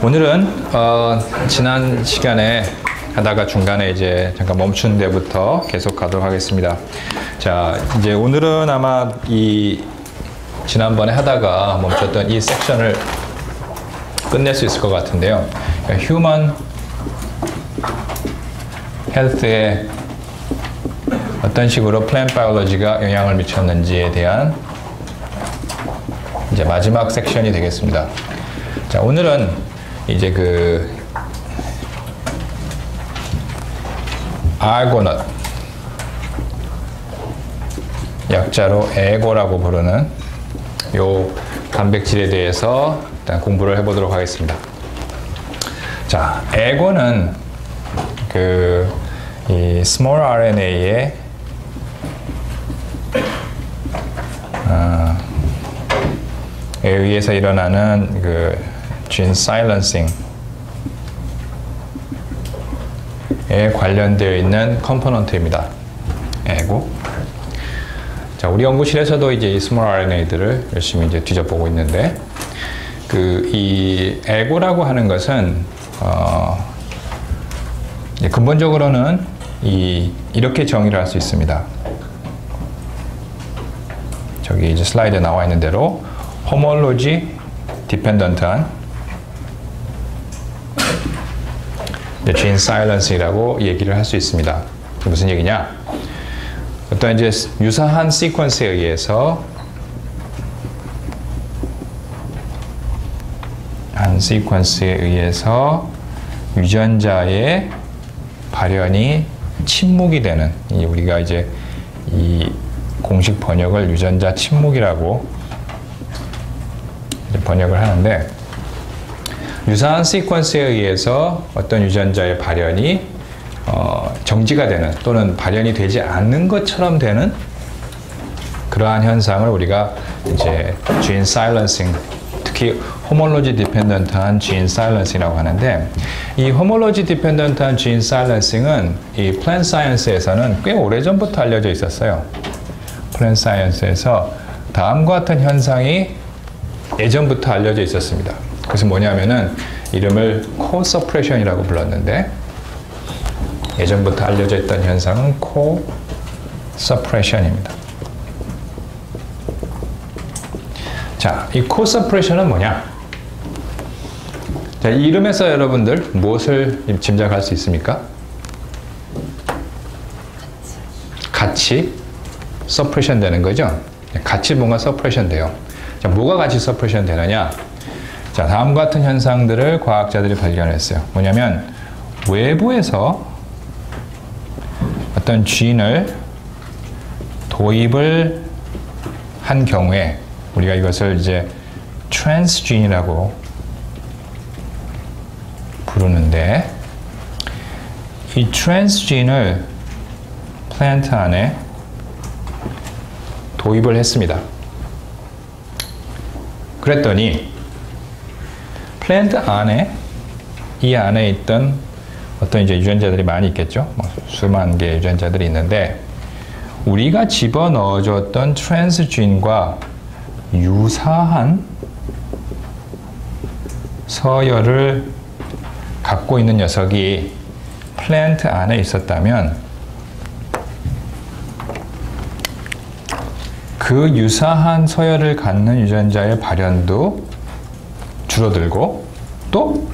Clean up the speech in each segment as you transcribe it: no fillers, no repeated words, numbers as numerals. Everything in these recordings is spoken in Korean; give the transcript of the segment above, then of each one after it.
오늘은 지난 시간에 하다가 중간에 이제 잠깐 멈춘 데부터 계속 가도록 하겠습니다. 자, 이제 오늘은 아마 이 지난번에 하다가 멈췄던 이 섹션을 끝낼 수 있을 것 같은데요. 그러니까 휴먼 헬스에 어떤 식으로 플랜트 바이올로지가 영향을 미쳤는지에 대한 이제 마지막 섹션이 되겠습니다. 자, 오늘은 이제 아고넛, 약자로 에고라고 부르는 요 단백질에 대해서 일단 공부를 해보도록 하겠습니다. 자, 에고는 이 small RNA의 에 의해서 일어나는 gene silencing에 관련되어 있는 컴포넌트입니다. 에고. 자, 우리 연구실에서도 이제 이 small RNA들을 열심히 이제 뒤져보고 있는데, 이 에고라고 하는 것은, 근본적으로는 이렇게 정의를 할 수 있습니다. 저기 이제 슬라이드에 나와 있는 대로, homology dependent한 gene silencing이라고 얘기를 할 수 있습니다. 무슨 얘기냐? 어떤 이제 유사한 시퀀스에 의해서 유전자의 발현이 침묵이 되는, 우리가 이제 이 공식 번역을 유전자 침묵이라고 번역을 하는데, 유사한 시퀀스에 의해서 어떤 유전자의 발현이 정지가 되는 또는 발현이 되지 않는 것처럼 되는 그러한 현상을 우리가 이제 gene silencing, 특히 homology dependent한 gene silencing이라고 하는데, 이 homology dependent한 gene silencing은 이 plant science에서는 꽤 오래전부터 알려져 있었어요. plant science에서 다음과 같은 현상이 예전부터 알려져 있었습니다. 그래서 뭐냐면은 이름을 co-suppression이라고 불렀는데, 예전부터 알려져 있던 현상은 co-suppression입니다. 자, 이 co-suppression은 뭐냐? 자, 이 이름에서 여러분들 무엇을 짐작할 수 있습니까? 같이 suppression 되는 거죠? 같이 뭔가 suppression 돼요. 자, 뭐가 같이 suppression 되느냐? 자, 다음과 같은 현상들을 과학자들이 발견했어요. 뭐냐면, 외부에서 어떤 gene 도입을 한 경우에, 우리가 이것을 이제 transgene이라고 부르는데, 이 transgene을 플랜트 안에 도입을 했습니다. 그랬더니 플랜트 안에, 이 안에 있던 어떤 이제 유전자들이 많이 있겠죠. 수만 개의 유전자들이 있는데, 우리가 집어넣어줬던 트랜스진과 유사한 서열을 갖고 있는 녀석이 플랜트 안에 있었다면, 그 유사한 서열을 갖는 유전자의 발현도 줄어들고, 또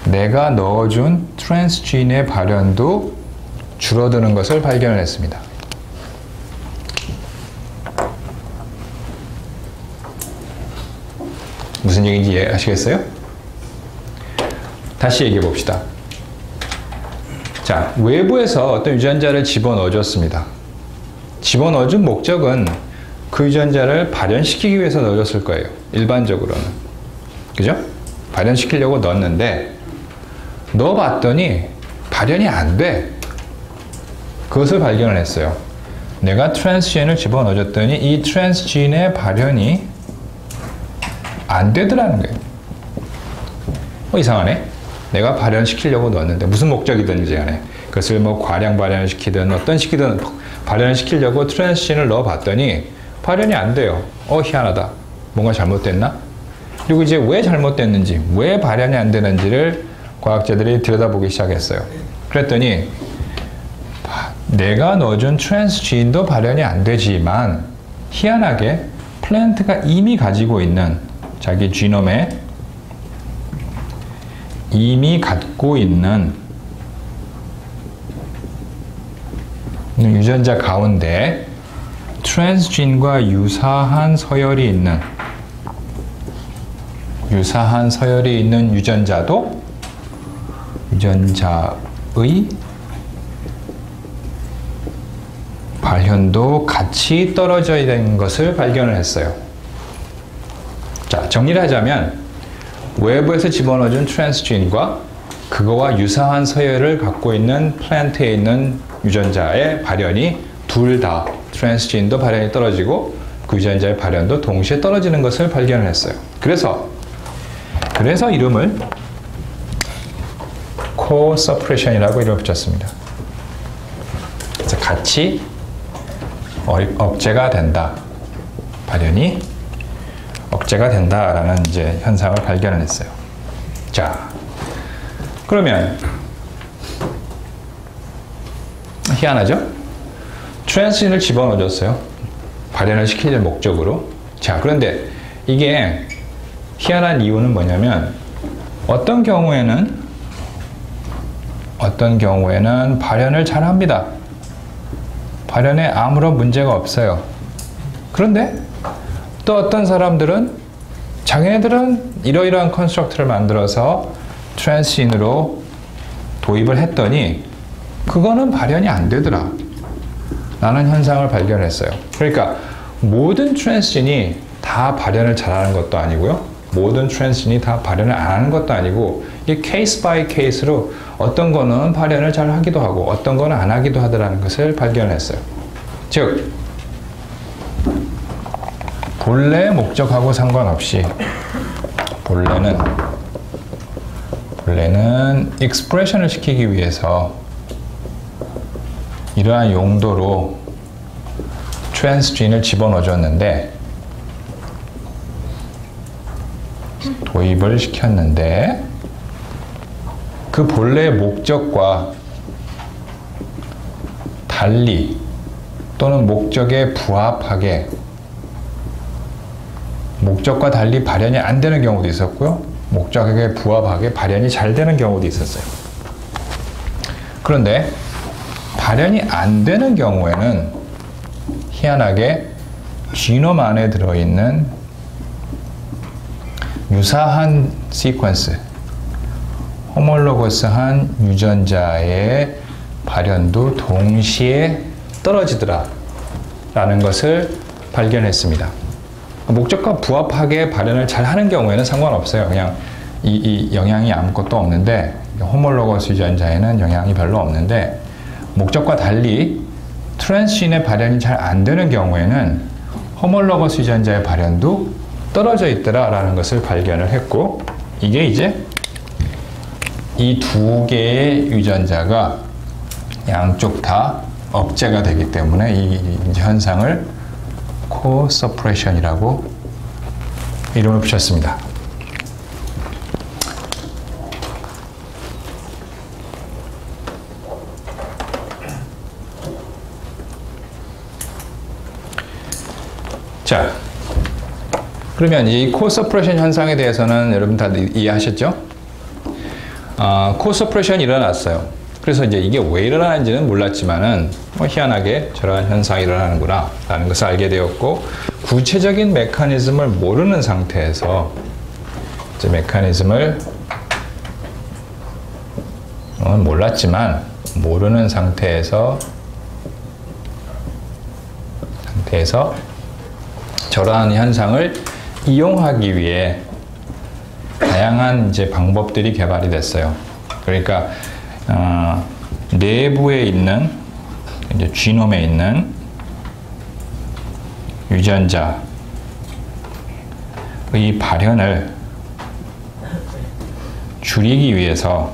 내가 넣어준 트랜스진의 발현도 줄어드는 것을 발견을 했습니다. 무슨 얘기인지 이해하시겠어요? 다시 얘기해 봅시다. 자, 외부에서 어떤 유전자를 집어넣어줬습니다. 집어넣어준 목적은 그 유전자를 발현시키기 위해서 넣어줬을 거예요. 일반적으로는. 그죠? 발현시키려고 넣었는데, 넣어봤더니 발현이 안 돼. 그것을 발견을 했어요. 내가 트랜스진을 집어넣어줬더니 이 트랜스진의 발현이 안 되더라는 거예요. 이상하네. 내가 발현시키려고 넣었는데, 무슨 목적이든지 간에 그것을 뭐 과량 발현시키든 어떤 시키든 발현시키려고 트랜스진을 넣어봤더니 발현이 안 돼요. 희한하다. 뭔가 잘못됐나? 그리고 이제 왜 잘못됐는지, 왜 발현이 안 되는지를 과학자들이 들여다보기 시작했어요. 그랬더니 내가 넣어준 트랜스지인도 발현이 안 되지만 희한하게 플랜트가 이미 가지고 있는 자기 지놈에 이미 갖고 있는 유전자 가운데 트랜스진과 유사한 서열이 있는 유전자의 발현도 같이 떨어져 있는 것을 발견을 했어요. 자, 정리를 하자면 외부에서 집어넣어준 트랜스진과 그거와 유사한 서열을 갖고 있는 플랜트에 있는 유전자의 발현이 둘 다 트랜스진도 발현이 떨어지고 그 유전자의 발현도 동시에 떨어지는 것을 발견을 했어요. 그래서 이름을 co-suppression이라고 이름을 붙였습니다. 그래서 같이 억제가 된다. 발현이 억제가 된다라는 이제 현상을 발견했어요. 자, 그러면 희한하죠? 트랜스진을 집어넣어줬어요. 발현을 시키는 목적으로. 자, 그런데 이게 희한한 이유는 뭐냐면 어떤 경우에는 발현을 잘 합니다. 발현에 아무런 문제가 없어요. 그런데 또 어떤 사람들은 자기네들은 이러이러한 컨스트럭트를 만들어서 트랜스진으로 도입을 했더니 그거는 발현이 안 되더라 라는 현상을 발견했어요. 그러니까 모든 트랜스진이 다 발현을 잘하는 것도 아니고요, 모든 트랜스진이 다 발현을 안 하는 것도 아니고, 이게 케이스 바이 케이스로 어떤 거는 발현을 잘 하기도 하고 어떤 거는 안 하기도 하더라는 것을 발견했어요. 즉 본래 목적하고 상관없이 본래는 익스프레션을 시키기 위해서 이러한 용도로 트랜스진을 집어넣어줬는데, 도입을 시켰는데 그 본래의 목적과 달리 또는 목적에 부합하게, 목적과 달리 발현이 안 되는 경우도 있었고요, 목적에 부합하게 발현이 잘 되는 경우도 있었어요. 그런데 발현이 안 되는 경우에는 희한하게 지놈 안에 들어있는 유사한 시퀀스, 호몰로거스한 유전자의 발현도 동시에 떨어지더라 라는 것을 발견했습니다. 목적과 부합하게 발현을 잘 하는 경우에는 상관없어요. 그냥 이 영향이 아무것도 없는데, 호몰로거스 유전자에는 영향이 별로 없는데, 목적과 달리 트랜스진의 발현이 잘 안 되는 경우에는 호몰로거스 유전자의 발현도 떨어져 있더라 라는 것을 발견을 했고, 이게 이제 이 두 개의 유전자가 양쪽 다 억제가 되기 때문에 이 현상을 co-suppression이라고 이름을 붙였습니다. 자, 그러면 이 co-suppression 현상에 대해서는 여러분 다 이해하셨죠? co-suppression이 일어났어요. 그래서 이제 이게 왜 일어나는지는 몰랐지만은 희한하게 저러한 현상이 일어나는구나 라는 것을 알게 되었고, 구체적인 메커니즘을 모르는 상태에서 이제 메커니즘을 몰랐지만 모르는 상태에서 저러한 현상을 이용하기 위해 다양한 이제 방법들이 개발이 됐어요. 그러니까 내부에 있는 이제 지놈에 있는 유전자의 발현을 줄이기 위해서,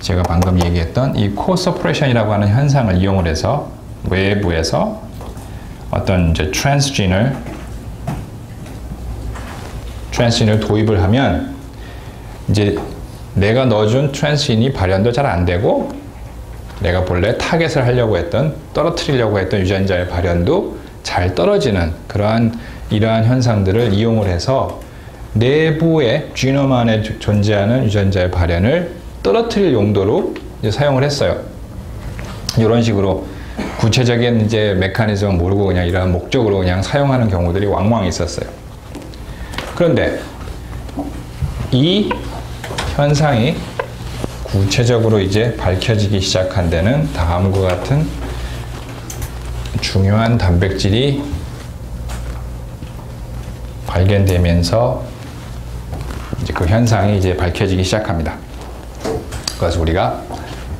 제가 방금 얘기했던 이 co-suppression이라고 하는 현상을 이용을 해서 외부에서 어떤 이제 트랜스진을 트랜스인을 도입을 하면 이제 내가 넣어준 트랜스인이 발현도 잘 안 되고 내가 본래 타겟을 하려고 했던 떨어뜨리려고 했던 유전자의 발현도 잘 떨어지는 이러한 현상들을 이용을 해서 내부의 지놈 안에 존재하는 유전자의 발현을 떨어뜨릴 용도로 이제 사용을 했어요. 이런 식으로 구체적인 이제 메커니즘을 모르고 그냥 이러한 목적으로 그냥 사용하는 경우들이 왕왕 있었어요. 그런데 이 현상이 구체적으로 이제 밝혀지기 시작한 데는 다음과 같은 중요한 단백질이 발견되면서 이제 그 현상이 이제 밝혀지기 시작합니다. 그래서 우리가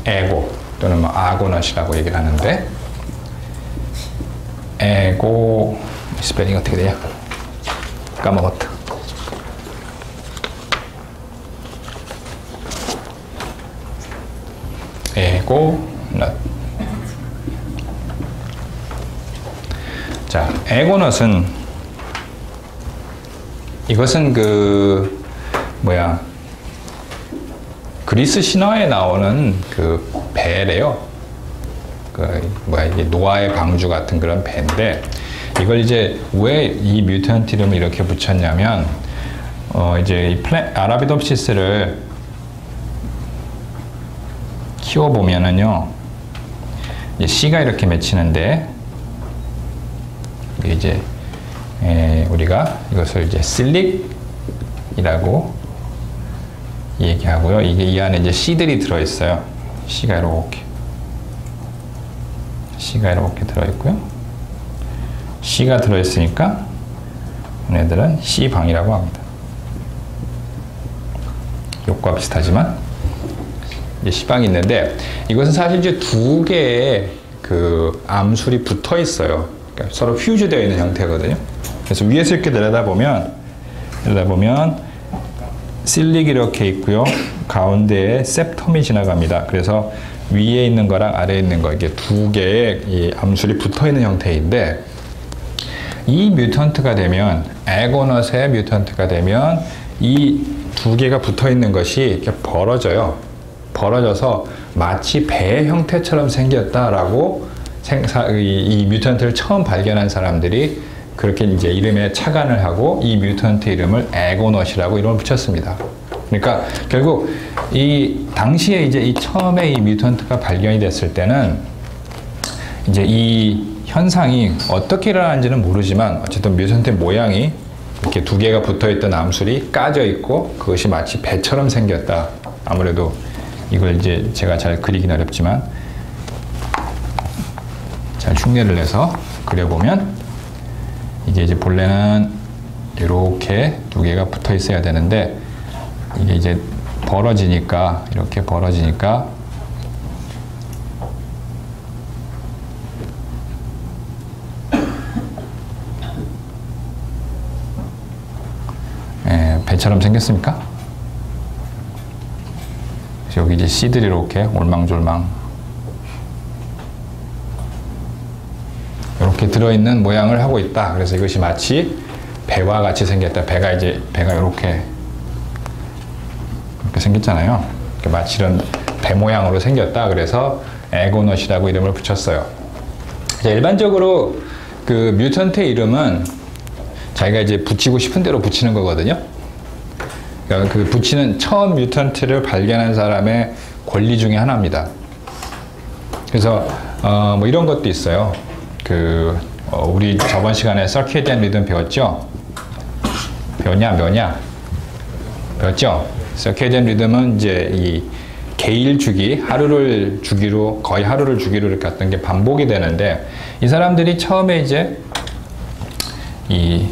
에고 또는 뭐 아고넛이라고 얘기를 하는데, 에고 스펠링 어떻게 되냐? 까먹었다. 에고넛. 자, 에고넛은 이것은 그리스 신화에 나오는 그 배래요. 이게 노아의 방주 같은 그런 배인데, 이걸 이제 왜 이 뮤턴트 이름을 이렇게 붙였냐면, 이제 이 아라비돔시스를 키워보면은요, 씨가 이렇게 맺히는데, 이제 우리가 이것을 이제 실릭이라고 얘기하고요. 이게 이 안에 이제 씨들이 들어있어요. 씨가 이렇게 들어있고요. 씨가 들어있으니까 얘네들은 씨방이라고 합니다. 욕과 비슷하지만 이제 씨방이 있는데, 이것은 사실 이제 두 개의 그 암술이 붙어 있어요. 그러니까 서로 퓨즈되어 있는 형태거든요. 그래서 위에서 이렇게 내려다보면 실릭이 이렇게 있고요. 가운데에 septum이 지나갑니다. 그래서 위에 있는 거랑 아래에 있는 거, 이게 두 개의 이 암술이 붙어 있는 형태인데, 이 뮤턴트가 되면, 에고넛의 뮤턴트가 되면 이 두 개가 붙어 있는 것이 이렇게 벌어져요. 벌어져서 마치 배 형태처럼 생겼다라고 이 뮤턴트를 처음 발견한 사람들이 그렇게 이제 이름에 착안을 하고 이 뮤턴트 이름을 에고넛이라고 이름을 붙였습니다. 그러니까 결국 이 당시에 이제 이 처음에 이 뮤턴트가 발견이 됐을 때는 이제 이 현상이 어떻게 일어나는지는 모르지만, 어쨌든 뮤턴트의 모양이 이렇게 두 개가 붙어있던 암술이 까져 있고 그것이 마치 배처럼 생겼다. 아무래도 이걸 이제 제가 잘 그리긴 어렵지만 잘 흉내를 내서 그려보면, 이게 이제 본래는 이렇게 두 개가 붙어 있어야 되는데, 이게 이제 벌어지니까, 이렇게 벌어지니까 배처럼 생겼습니까? 여기 이제 씨들이 이렇게 올망졸망 이렇게 들어있는 모양을 하고 있다. 그래서 이것이 마치 배와 같이 생겼다. 배가 이렇게 생겼잖아요. 마치 이런 배 모양으로 생겼다. 그래서 에고넛이라고 이름을 붙였어요. 일반적으로 그 뮤턴트의 이름은 자기가 이제 붙이고 싶은 대로 붙이는 거거든요. 그러니까 그 붙이는 처음 뮤턴트를 발견한 사람의 권리 중에 하나입니다. 그래서 뭐 이런 것도 있어요. 우리 저번 시간에 서큐디안 리듬 배웠죠? 배웠죠? 서큐디안 리듬은 이제 이 개일 주기, 거의 하루를 주기로 이렇게 갔던 게 반복이 되는데, 이 사람들이 처음에 이제 이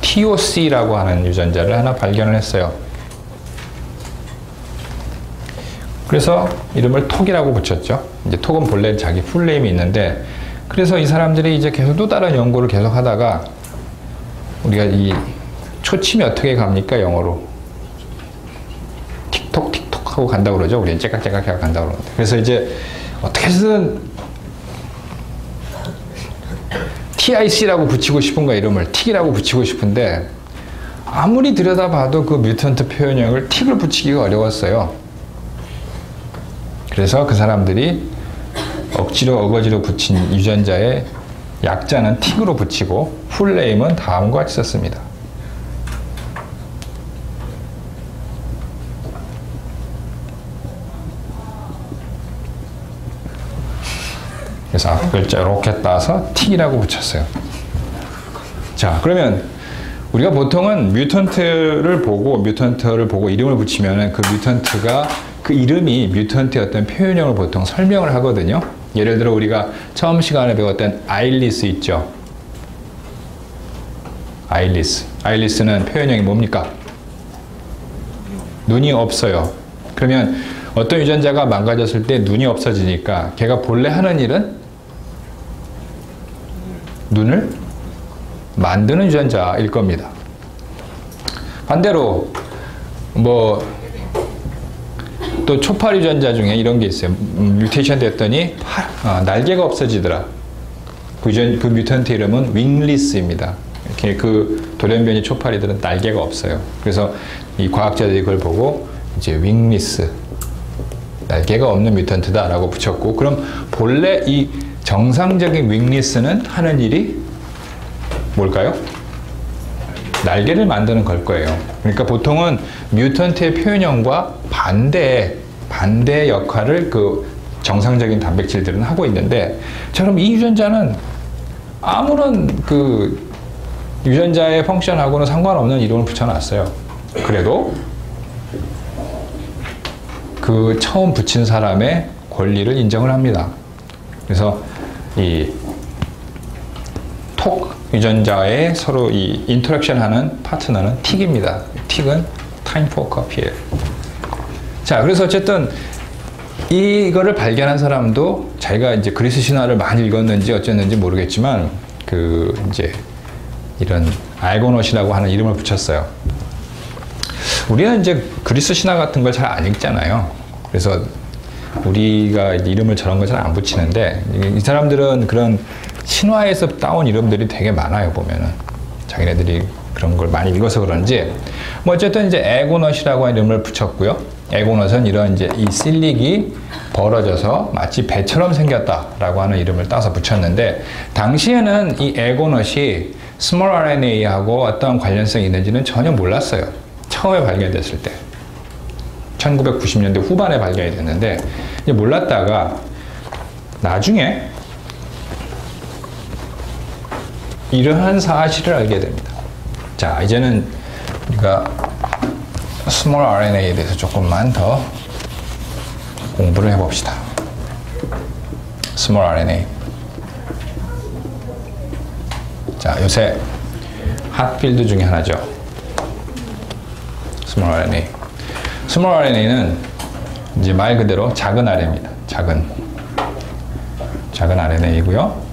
TOC라고 하는 유전자를 하나 발견을 했어요. 그래서 이름을 톡이라고 붙였죠. 이제 톡은 본래 자기 풀네임이 있는데, 그래서 이 사람들이 이제 계속 또 다른 연구를 계속 하다가, 우리가 이 초침이 어떻게 갑니까? 영어로. 틱톡 하고 간다고 그러죠. 우리는 째깍째깍 하고 간다고 그러는데. 그래서 이제 어떻게든 TIC라고 붙이고 싶은 거야, 이름을. 틱이라고 붙이고 싶은데, 아무리 들여다봐도 그 뮤턴트 표현형을 틱을 붙이기가 어려웠어요. 그래서 그 사람들이 억지로 어거지로 붙인 유전자의 약자는 틱으로 붙이고 풀네임은 다음과 같이 썼습니다. 그래서 앞글자 이렇게 따서 틱이라고 붙였어요. 자, 그러면 우리가 보통은 뮤턴트를 보고 이름을 붙이면 그 뮤턴트가 그 이름이 뮤턴트의 어떤 표현형을 보통 설명을 하거든요. 예를 들어 우리가 처음 시간에 배웠던 아일리스 있죠. 아일리스는 표현형이 뭡니까? 눈이 없어요. 그러면 어떤 유전자가 망가졌을 때 눈이 없어지니까 걔가 본래 하는 일은 눈을 만드는 유전자일 겁니다. 반대로 또 초파 유전자 중에 이런 게 있어요. 뮤테이션 됐더니 날개가 없어지더라. 그 뮤턴트 이름은 윙리스입니다. 이렇게 그 돌연변이 초파리들은 날개가 없어요. 그래서 이 과학자들이 그걸 보고 이제 윙리스, 날개가 없는 뮤턴트다라고 붙였고, 그럼 본래 이 정상적인 윙리스는 하는 일이 뭘까요? 날개를 만드는 걸 거예요. 그러니까 보통은 뮤턴트의 표현형과 반대 역할을 그 정상적인 단백질들은 하고 있는데, 자, 그럼 이 유전자는 아무런 그 유전자의 펑션하고는 상관없는 이름을 붙여놨어요. 그래도 그 처음 붙인 사람의 권리를 인정을 합니다. 그래서 이 톡 유전자에 서로 이 인터랙션 하는 파트너는 틱입니다. 틱은 타임 포 커피예요. 자, 그래서 어쨌든 이거를 발견한 사람도 자기가 이제 그리스 신화를 많이 읽었는지 어쨌는지 모르겠지만 이제 이런 알고넛이라고 하는 이름을 붙였어요. 우리는 이제 그리스 신화 같은 걸 잘 안 읽잖아요. 그래서 우리가 이름을 저런 거 잘 안 붙이는데, 이 사람들은 그런 신화에서 따온 이름들이 되게 많아요. 보면은 자기네들이 그런 걸 많이 읽어서 그런지 어쨌든 이제 에고넛이라고 하는 이름을 붙였고요. 에고넛은 이런 이제 이 실릭이 벌어져서 마치 배처럼 생겼다라고 하는 이름을 따서 붙였는데, 당시에는 이 에고넛이 스몰 RNA하고 어떤 관련성이 있는지는 전혀 몰랐어요. 처음에 발견됐을 때 1990년대 후반에 발견이 됐는데, 이제 몰랐다가 나중에 이러한 사실을 알게 됩니다. 자, 이제는 우리가 스몰 RNA에 대해서 조금만 더 공부를 해봅시다. 스몰 RNA. 자, 요새 핫필드 중에 하나죠. 스몰 RNA. 스몰 RNA는 이제 말 그대로 작은 RNA입니다. 작은 RNA이고요.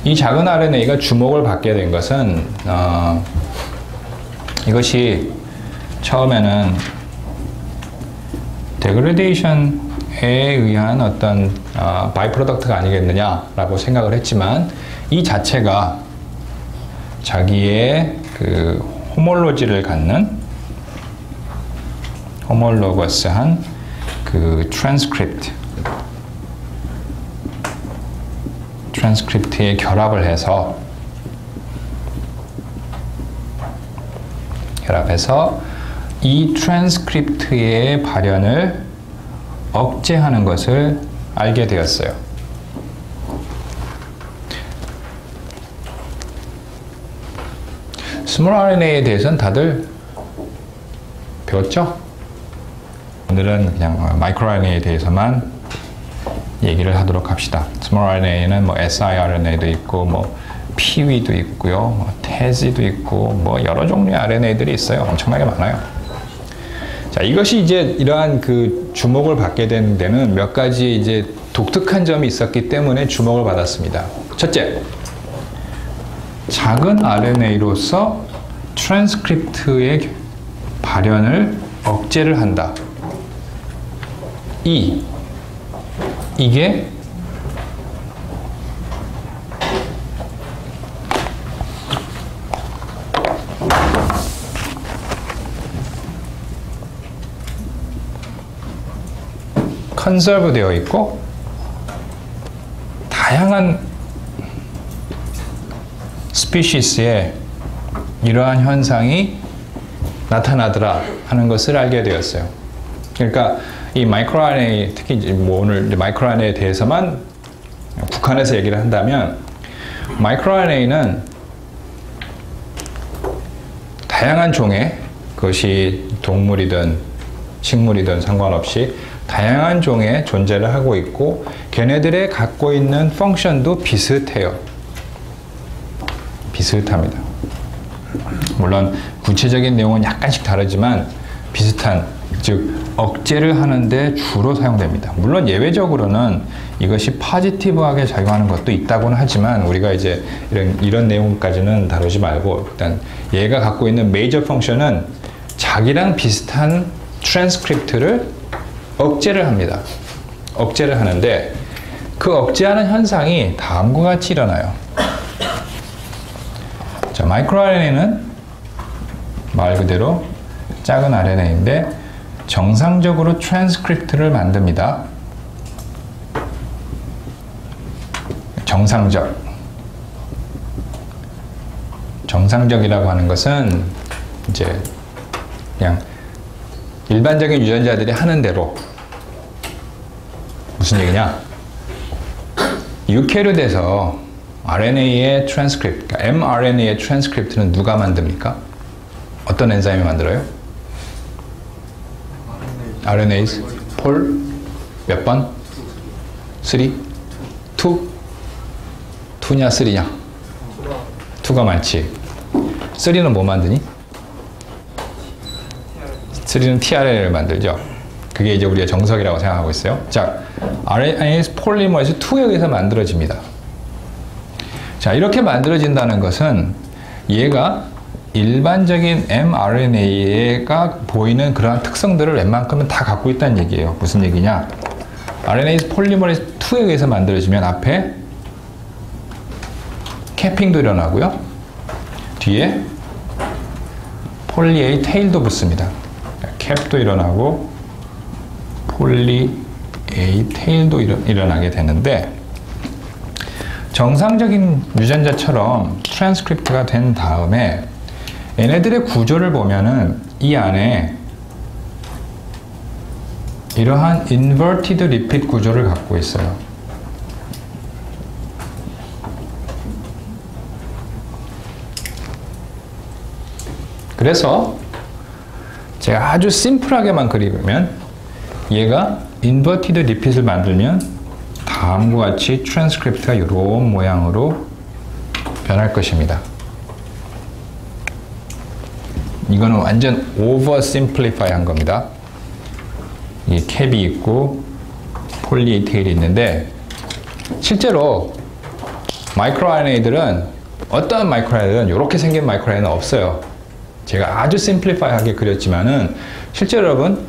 이 작은 RNA가 주목을 받게 된 것은 이것이 처음에는 데그레데이션에 의한 어떤 바이 프로덕트가 아니겠느냐라고 생각을 했지만, 이 자체가 자기의 그 호몰로지를 갖는 호몰로거스한 그 트랜스크립트에 결합을 해서 이 트랜스크립트의 발현을 억제하는 것을 알게 되었어요. 스몰 RNA에 대해서는 다들 배웠죠? 오늘은 그냥 마이크로 RNA에 대해서만 얘기를 하도록 합시다. 스몰 RNA는 뭐 siRNA도 있고 피위도 있고요, 테지도 있고 여러 종류의 RNA들이 있어요. 엄청나게 많아요. 자, 이것이 이제 이러한 그 주목을 받게 된 데는 몇 가지 이제 독특한 점이 있었기 때문에 주목을 받았습니다. 첫째, 작은 RNA로서 트랜스크립트의 발현을 억제를 한다. 이게 컨서브 되어 있고 다양한 스피시스의 이러한 현상이 나타나더라 하는 것을 알게 되었어요. 그러니까 이 마이크로 RNA, 특히 뭐 오늘 마이크로 RNA에 대해서만 국한해서 얘기를 한다면, 마이크로 RNA는 다양한 종의, 그것이 동물이든 식물이든 상관없이 다양한 종의 존재를 하고 있고, 걔네들의 갖고 있는 펑션도 비슷해요. 비슷합니다. 물론 구체적인 내용은 약간씩 다르지만 비슷한, 즉 억제를 하는데 주로 사용됩니다. 물론 예외적으로는 이것이 포지티브하게 작용하는 것도 있다고는 하지만 우리가 이제 이런 내용까지는 다루지 말고, 일단 얘가 갖고 있는 메이저 펑션은 자기랑 비슷한 트랜스크립트를 억제를 합니다. 억제를 하는데 그 억제하는 현상이 다음과 같이 일어나요. 자, 마이크로 RNA는 말 그대로 작은 RNA인데 정상적으로 트랜스크립트를 만듭니다. 정상적이라고 하는 것은 이제 그냥 일반적인 유전자들이 하는 대로. 무슨 얘기냐? 유캐리от에서 RNA의 트랜스크립트, 그러니까 mRNA의 트랜스크립트는 누가 만듭니까? 어떤 엔자임이 만들어요? RNase 폴 몇 번? 3? 2? 2냐 3냐? 2가 많지. 3는 뭐 만드니? 3는 tRNA를 만들죠. 그게 이제 우리가 정석이라고 생각하고 있어요. 자, RNase 폴리머레이즈 2에 의해서 만들어집니다. 자, 이렇게 만들어진다는 것은 얘가 일반적인 mRNA가 보이는 그러한 특성들을 웬만큼은 다 갖고 있다는 얘기예요. 무슨 얘기냐? RNase 폴리머레이즈 2에 의해서 만들어지면 앞에 캐핑도 일어나고요. 뒤에 폴리 A 테일도 붙습니다. 캡도 일어나고 폴리 A 테일도 일어나게 되는데, 정상적인 유전자처럼 트랜스크립트가 된 다음에 얘네들의 구조를 보면은 이 안에 이러한 인버티드 리핏 구조를 갖고 있어요. 그래서 제가 아주 심플하게만 그리면 얘가 인버티드 리핏을 만들면 다음과 같이 트랜스크립트가 이런 모양으로 변할 것입니다. 이거는 완전 오버 심플리파이 한 겁니다. 이 캡이 있고 폴리 테일이 있는데, 실제로 마이크로 RNA들은, 어떠한 마이크로 RNA들은 이렇게 생긴 마이크로 RNA는 없어요. 제가 아주 심플리파이하게 그렸지만은 실제로 여러분,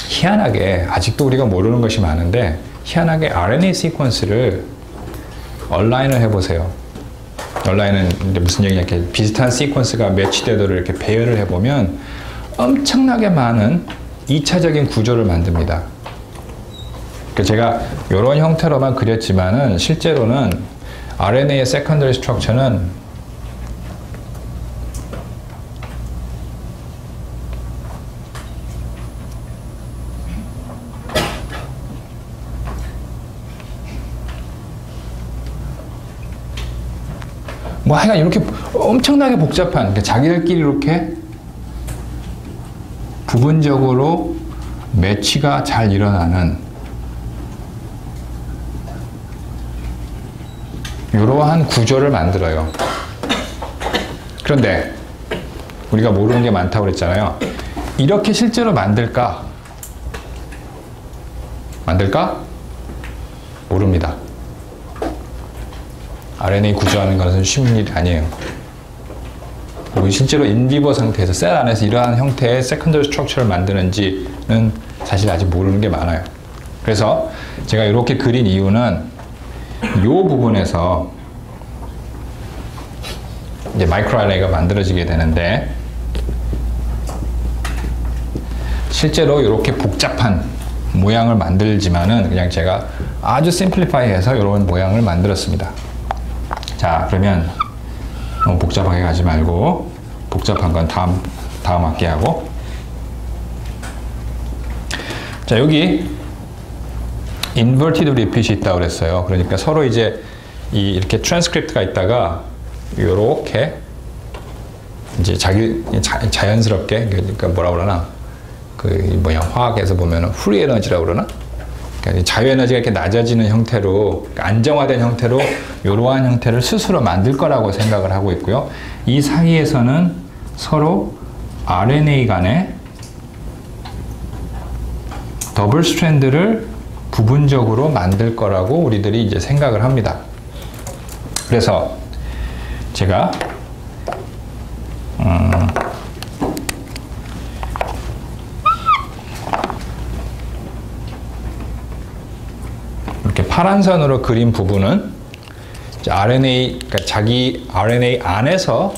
희한하게 아직도 우리가 모르는 것이 많은데, 희한하게 RNA 시퀀스를 얼라인을 해보세요. 얼라인은 무슨 얘기냐, 이렇게 비슷한 시퀀스가 매치되도록 이렇게 배열을 해보면 엄청나게 많은 2차적인 구조를 만듭니다. 그러니까 제가 이런 형태로만 그렸지만은 실제로는 RNA의 세컨더리 스트럭처는 뭐 하여간 이렇게 엄청나게 복잡한, 그러니까 자기들끼리 이렇게 부분적으로 매치가 잘 일어나는 이러한 구조를 만들어요. 그런데 우리가 모르는 게 많다고 그랬잖아요. 이렇게 실제로 만들까? 모릅니다. RNA 구조하는 것은 쉬운 일이 아니에요. 그리고 실제로 인비버 상태에서 셀 안에서 이러한 형태의 세컨더리 스트럭처를 만드는지는 사실 아직 모르는 게 많아요. 그래서 제가 이렇게 그린 이유는 이 부분에서 이제 마이크로 RNA가 만들어지게 되는데, 실제로 이렇게 복잡한 모양을 만들지만은 그냥 제가 아주 심플리파이 해서 이런 모양을 만들었습니다. 자, 그러면 너무 복잡하게 가지 말고 복잡한 건 다음 학기에 하고. 자, 여기 inverted repeat이 있다고 그랬어요. 그러니까 서로 이제 이렇게 트랜스크립트가 있다가 요렇게 이제 자연스럽게, 그러니까 뭐라 그러나, 화학에서 보면은 프리 에너지라고 그러나? 그러니까 자유 에너지가 이렇게 낮아지는 형태로, 그러니까 안정화된 형태로 이러한 형태를 스스로 만들 거라고 생각을 하고 있고요. 이 사이에서는 서로 RNA 간에 더블 스트랜드를 부분적으로 만들 거라고 우리들이 이제 생각을 합니다. 그래서 제가 이렇게 파란 선으로 그린 부분은 RNA, 그러니까 자기 RNA 안에서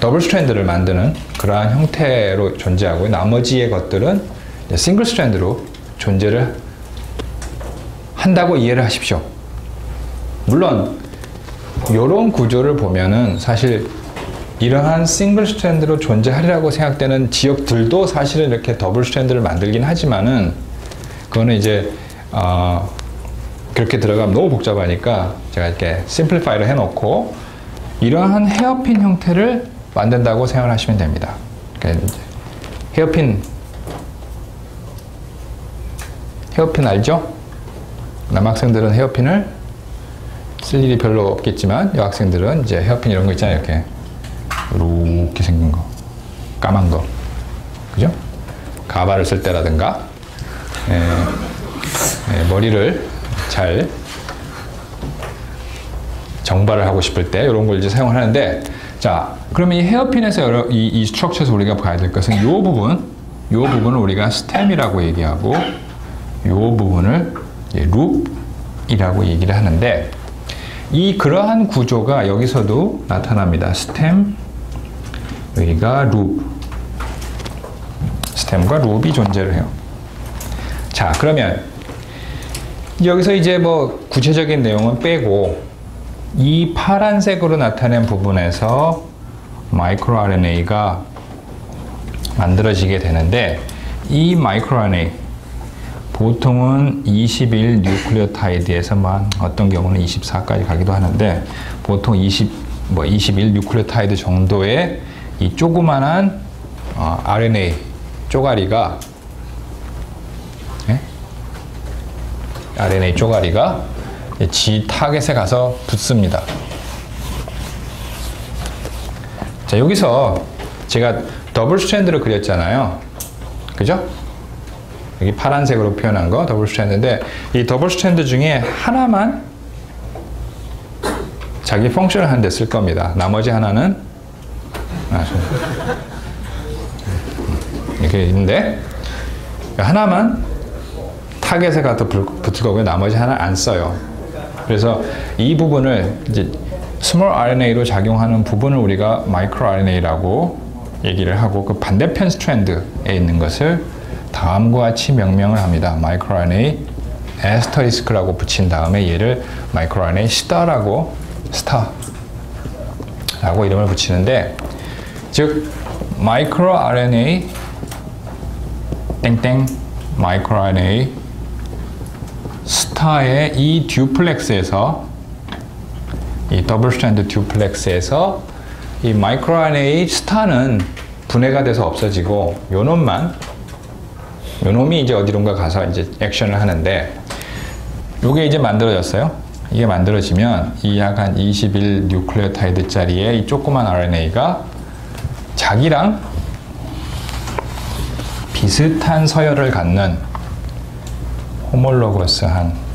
더블 스트랜드를 만드는 그러한 형태로 존재하고, 나머지의 것들은 싱글 스트랜드로 존재를 한다고 이해를 하십시오. 물론 이런 구조를 보면은 사실 이러한 싱글 스트랜드로 존재하리라고 생각되는 지역들도 사실은 이렇게 더블 스트랜드를 만들긴 하지만은, 그거는 이제 그렇게 들어가면 너무 복잡하니까 제가 이렇게 심플리파이를 해놓고 이러한 헤어핀 형태를 만든다고 생각을 하시면 됩니다. 그러니까 이제 헤어핀 알죠? 남학생들은 헤어핀을 쓸 일이 별로 없겠지만 여학생들은 이제 헤어핀 이런 거 있잖아요. 이렇게 생긴 거, 까만 거, 그죠? 가발을 쓸 때라든가 머리를 잘 정발을 하고 싶을 때 이런 걸 이제 사용을 하는데, 자, 그러면 이 헤어핀에서 이 스트럭처에서 우리가 봐야 될 것은 이 부분을 우리가 스템이라고 얘기하고 이 부분을 룹이라고 얘기를 하는데, 그러한 구조가 여기서도 나타납니다. 스템, 여기가 룹, 스템과 룹이 존재를 해요. 자, 그러면 여기서 이제 뭐 구체적인 내용은 빼고 이 파란색으로 나타낸 부분에서 마이크로 RNA가 만들어지게 되는데, 이 마이크로 RNA 보통은 21 뉴클레오타이드에서만, 어떤 경우는 24까지 가기도 하는데, 보통 21 뉴클레오타이드 정도의 이 조그만한 RNA 쪼가리가 지 타겟에 가서 붙습니다. 자, 여기서 제가 더블 스트랜드를 그렸잖아요. 그죠? 여기 파란색으로 표현한 거 더블 스트랜드인데, 이 더블 스트랜드 중에 하나만 자기 펑션을 하는 데 쓸 겁니다. 나머지 하나는 이렇게 있는데, 하나만 타겟에 가서 붙을 거고요. 나머지 하나는 안 써요. 그래서 이 부분을 이제 스몰 RNA로 작용하는 부분을 우리가 마이크로 RNA라고 얘기를 하고, 그 반대편 스트랜드에 있는 것을 다음과 같이 명명을 합니다. 마이크로 RNA 에스터리스크라고 붙인 다음에 얘를 마이크로 RNA 스타라고 이름을 붙이는데, 즉 마이크로 RNA 땡땡 마이크로 RNA 스타의 이 듀플렉스에서, 이 더블 스트랜드 듀플렉스에서 이 마이크로 RNA 스타는 분해가 돼서 없어지고, 요놈이 이제 어디론가 가서 이제 액션을 하는데, 요게 이제 만들어졌어요. 이게 만들어지면 이 약 한 21 뉴클레오타이드짜리의 이 조그만 RNA가 자기랑 비슷한 서열을 갖는 호몰로거스한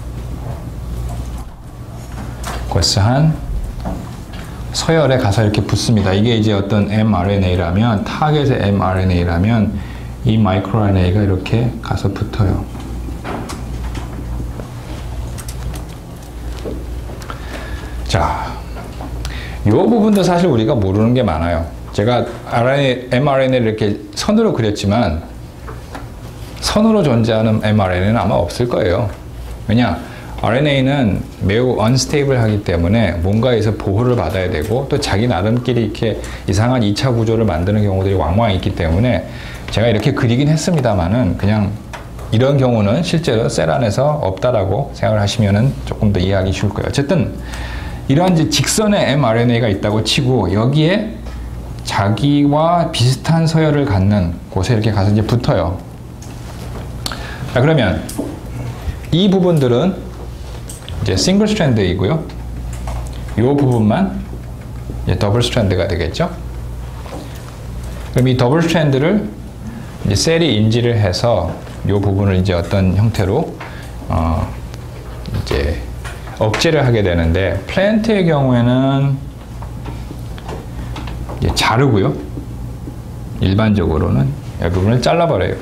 서열에 가서 이렇게 붙습니다. 이게 이제 어떤 mRNA라면, 타겟의 mRNA라면 이 마이크로 RNA가 이렇게 가서 붙어요. 자, 이 부분도 사실 우리가 모르는 게 많아요. 제가 mRNA를 이렇게 선으로 그렸지만 선으로 존재하는 mRNA는 아마 없을 거예요. 왜냐? RNA는 매우 unstable하기 때문에 뭔가에서 보호를 받아야 되고 또 자기 나름끼리 이렇게 이상한 2차 구조를 만드는 경우들이 왕왕 있기 때문에 제가 이렇게 그리긴 했습니다만은 그냥 이런 경우는 실제로 셀 안에서 없다라고 생각을 하시면은 조금 더 이해하기 쉬울 거예요. 어쨌든 이러한 직선의 mRNA가 있다고 치고 여기에 자기와 비슷한 서열을 갖는 곳에 이렇게 가서 이제 붙어요. 자, 그러면 이 부분들은 이제 싱글 스트랜드이고요. 이 부분만 이제 더블 스트랜드가 되겠죠. 그럼 이 더블 스트랜드를 이제 셀이 인지를 해서 이 부분을 이제 어떤 형태로 이제 억제를 하게 되는데 플랜트의 경우에는 이제 자르고요. 일반적으로는 이 부분을 잘라버려요.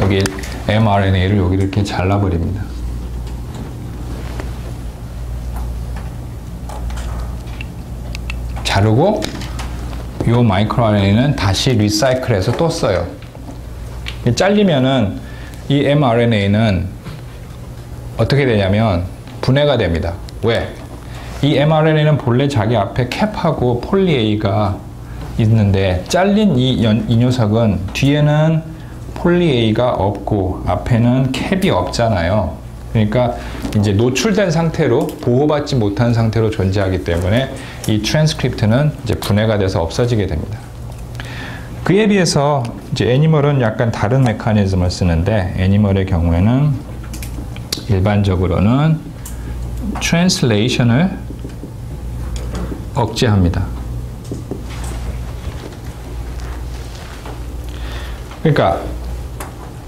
여기 mRNA를 여기 이렇게 잘라버립니다. 자르고 이 마이크로 RNA는 다시 리사이클해서 또 써요. 잘리면은 이 mRNA는 어떻게 되냐면 분해가 됩니다. 왜? 이 mRNA는 본래 자기 앞에 캡하고 폴리-A가 있는데 잘린 이 녀석은 뒤에는 폴리-A가 없고 앞에는 캡이 없잖아요. 그러니까 이제 노출된 상태로 보호받지 못한 상태로 존재하기 때문에 이 트랜스크립트는 이제 분해가 돼서 없어지게 됩니다. 그에 비해서 이제 애니멀은 약간 다른 메커니즘을 쓰는데 애니멀의 경우에는 일반적으로는 트랜슬레이션을 억제합니다. 그러니까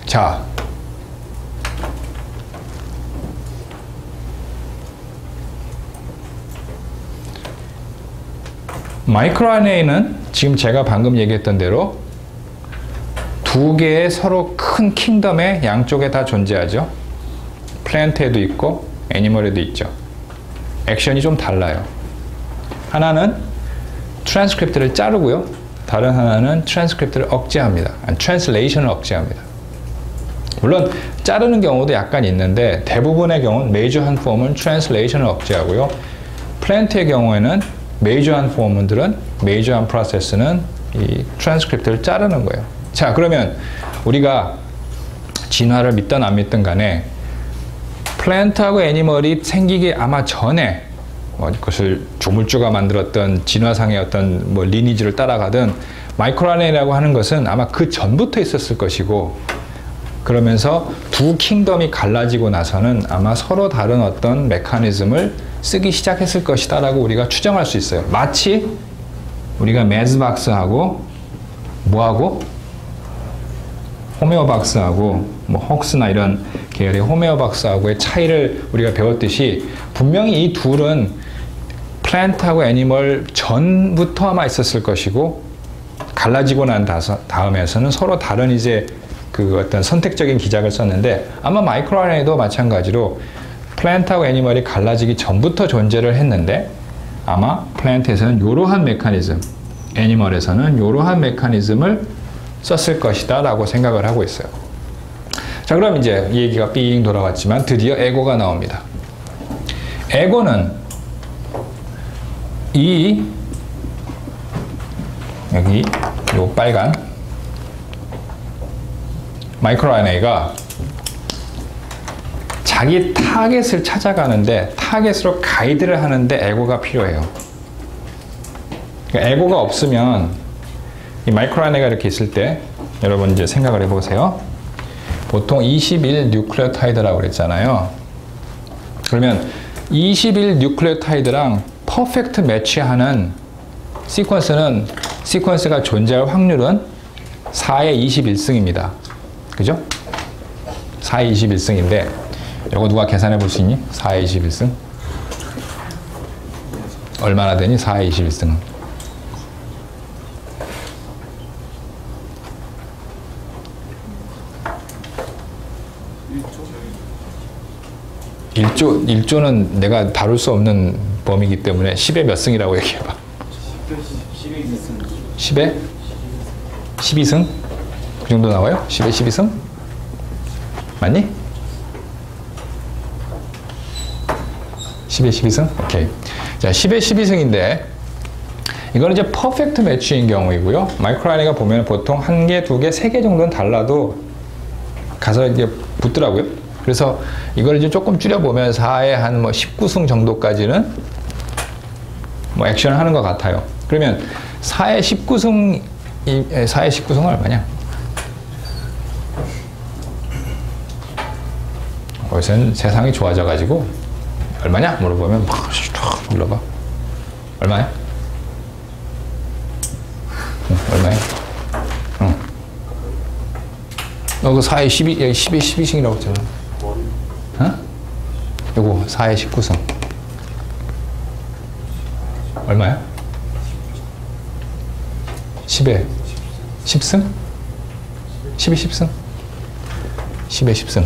자, 마이크로 RNA는 지금 제가 방금 얘기했던 대로 두 개의 서로 큰 킹덤의 양쪽에 다 존재하죠. 플랜트에도 있고 애니멀에도 있죠. 액션이 좀 달라요. 하나는 트랜스크립트를 자르고요. 다른 하나는 트랜스크립트를 억제합니다. 트랜슬레이션을 억제합니다. 물론 자르는 경우도 약간 있는데 대부분의 경우는 메이저한 폼은 트랜슬레이션을 억제하고요. 플랜트의 경우에는 메이저한 폼들은 메이저한 프로세스는 이 트랜스크립트를 자르는 거예요. 자, 그러면 우리가 진화를 믿든 안 믿든 간에 플랜트하고 애니멀이 생기기 아마 전에 그것을 조물주가 만들었던 진화상의 어떤 리니지를 따라가든 마이크로 RNA라고 하는 것은 아마 그 전부터 있었을 것이고 그러면서 두 킹덤이 갈라지고 나서는 아마 서로 다른 어떤 메커니즘을 쓰기 시작했을 것이다 라고 우리가 추정할 수 있어요. 마치 우리가 매즈박스하고 뭐하고 호메오박스하고 헉스나 이런 계열의 호메오박스하고의 차이를 우리가 배웠듯이 분명히 이 둘은 플랜트하고 애니멀 전부터 아마 있었을 것이고 갈라지고 난 다음에서는 서로 다른 이제 그 어떤 선택적인 기작을 썼는데 아마 마이크로 RNA도 마찬가지로 플랜트하고 애니멀이 갈라지기 전부터 존재를 했는데 아마 플랜트에서는 이러한 메커니즘, 애니멀에서는 이러한 메커니즘을 썼을 것이다 라고 생각을 하고 있어요. 자, 그럼 이제 이 얘기가 삥 돌아왔지만 드디어 에고가 나옵니다. 에고는 여기 요 빨간 마이크로 RNA가 자기 타겟을 찾아가는데 타겟으로 가이드를 하는데 에고가 필요해요. 그러니까 에고가 없으면 이 마이크로 RNA가 이렇게 있을 때 여러분 이제 생각을 해보세요. 보통 21 뉴클레오타이드라고 그랬잖아요. 그러면 21 뉴클레오타이드랑 퍼펙트 매치하는 시퀀스가 존재할 확률은 4의 21승입니다. 그죠? 4의 21승인데 이거 누가 계산해 볼 수 있니? 4의 21승? 얼마나 되니? 4의 21승은? 1조는 내가 다룰 수 없는 범위이기 때문에 10의 몇 승이라고 얘기해봐. 10에 12승? 그 정도 나와요? 10에 12승? 맞니? 10에 12승? 오케이. 자, 10에 12승인데, 이거는 이제 퍼펙트 매치인 경우이고요. 마이크로RNA가 보면 보통 1개, 2개, 3개 정도는 달라도 가서 이제 붙더라고요. 그래서 이걸 이제 조금 줄여보면 4에 한 뭐 19승 정도까지는 뭐 액션을 하는 것 같아요. 그러면 4에 19승, 4에 19승은 얼마냐? 요새는 세상이 좋아져가지고 얼마냐? 물어보면 막 물어봐. 얼마야? 응, 얼마야? 응. 너 그 4에 10에 12승이라고 했잖아. 어? 요거 4에 19승. 얼마야? 10에 10승? 10에 10승? 10에 10승.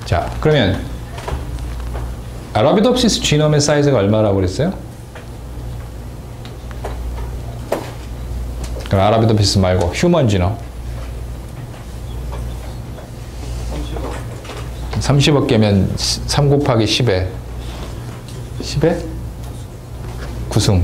자, 그러면 아라비도프시스 지놈의 사이즈가 얼마라고 그랬어요? 그럼 아라비도프시스 말고 휴먼 지놈 30억 개면 3 곱하기 10에 9승.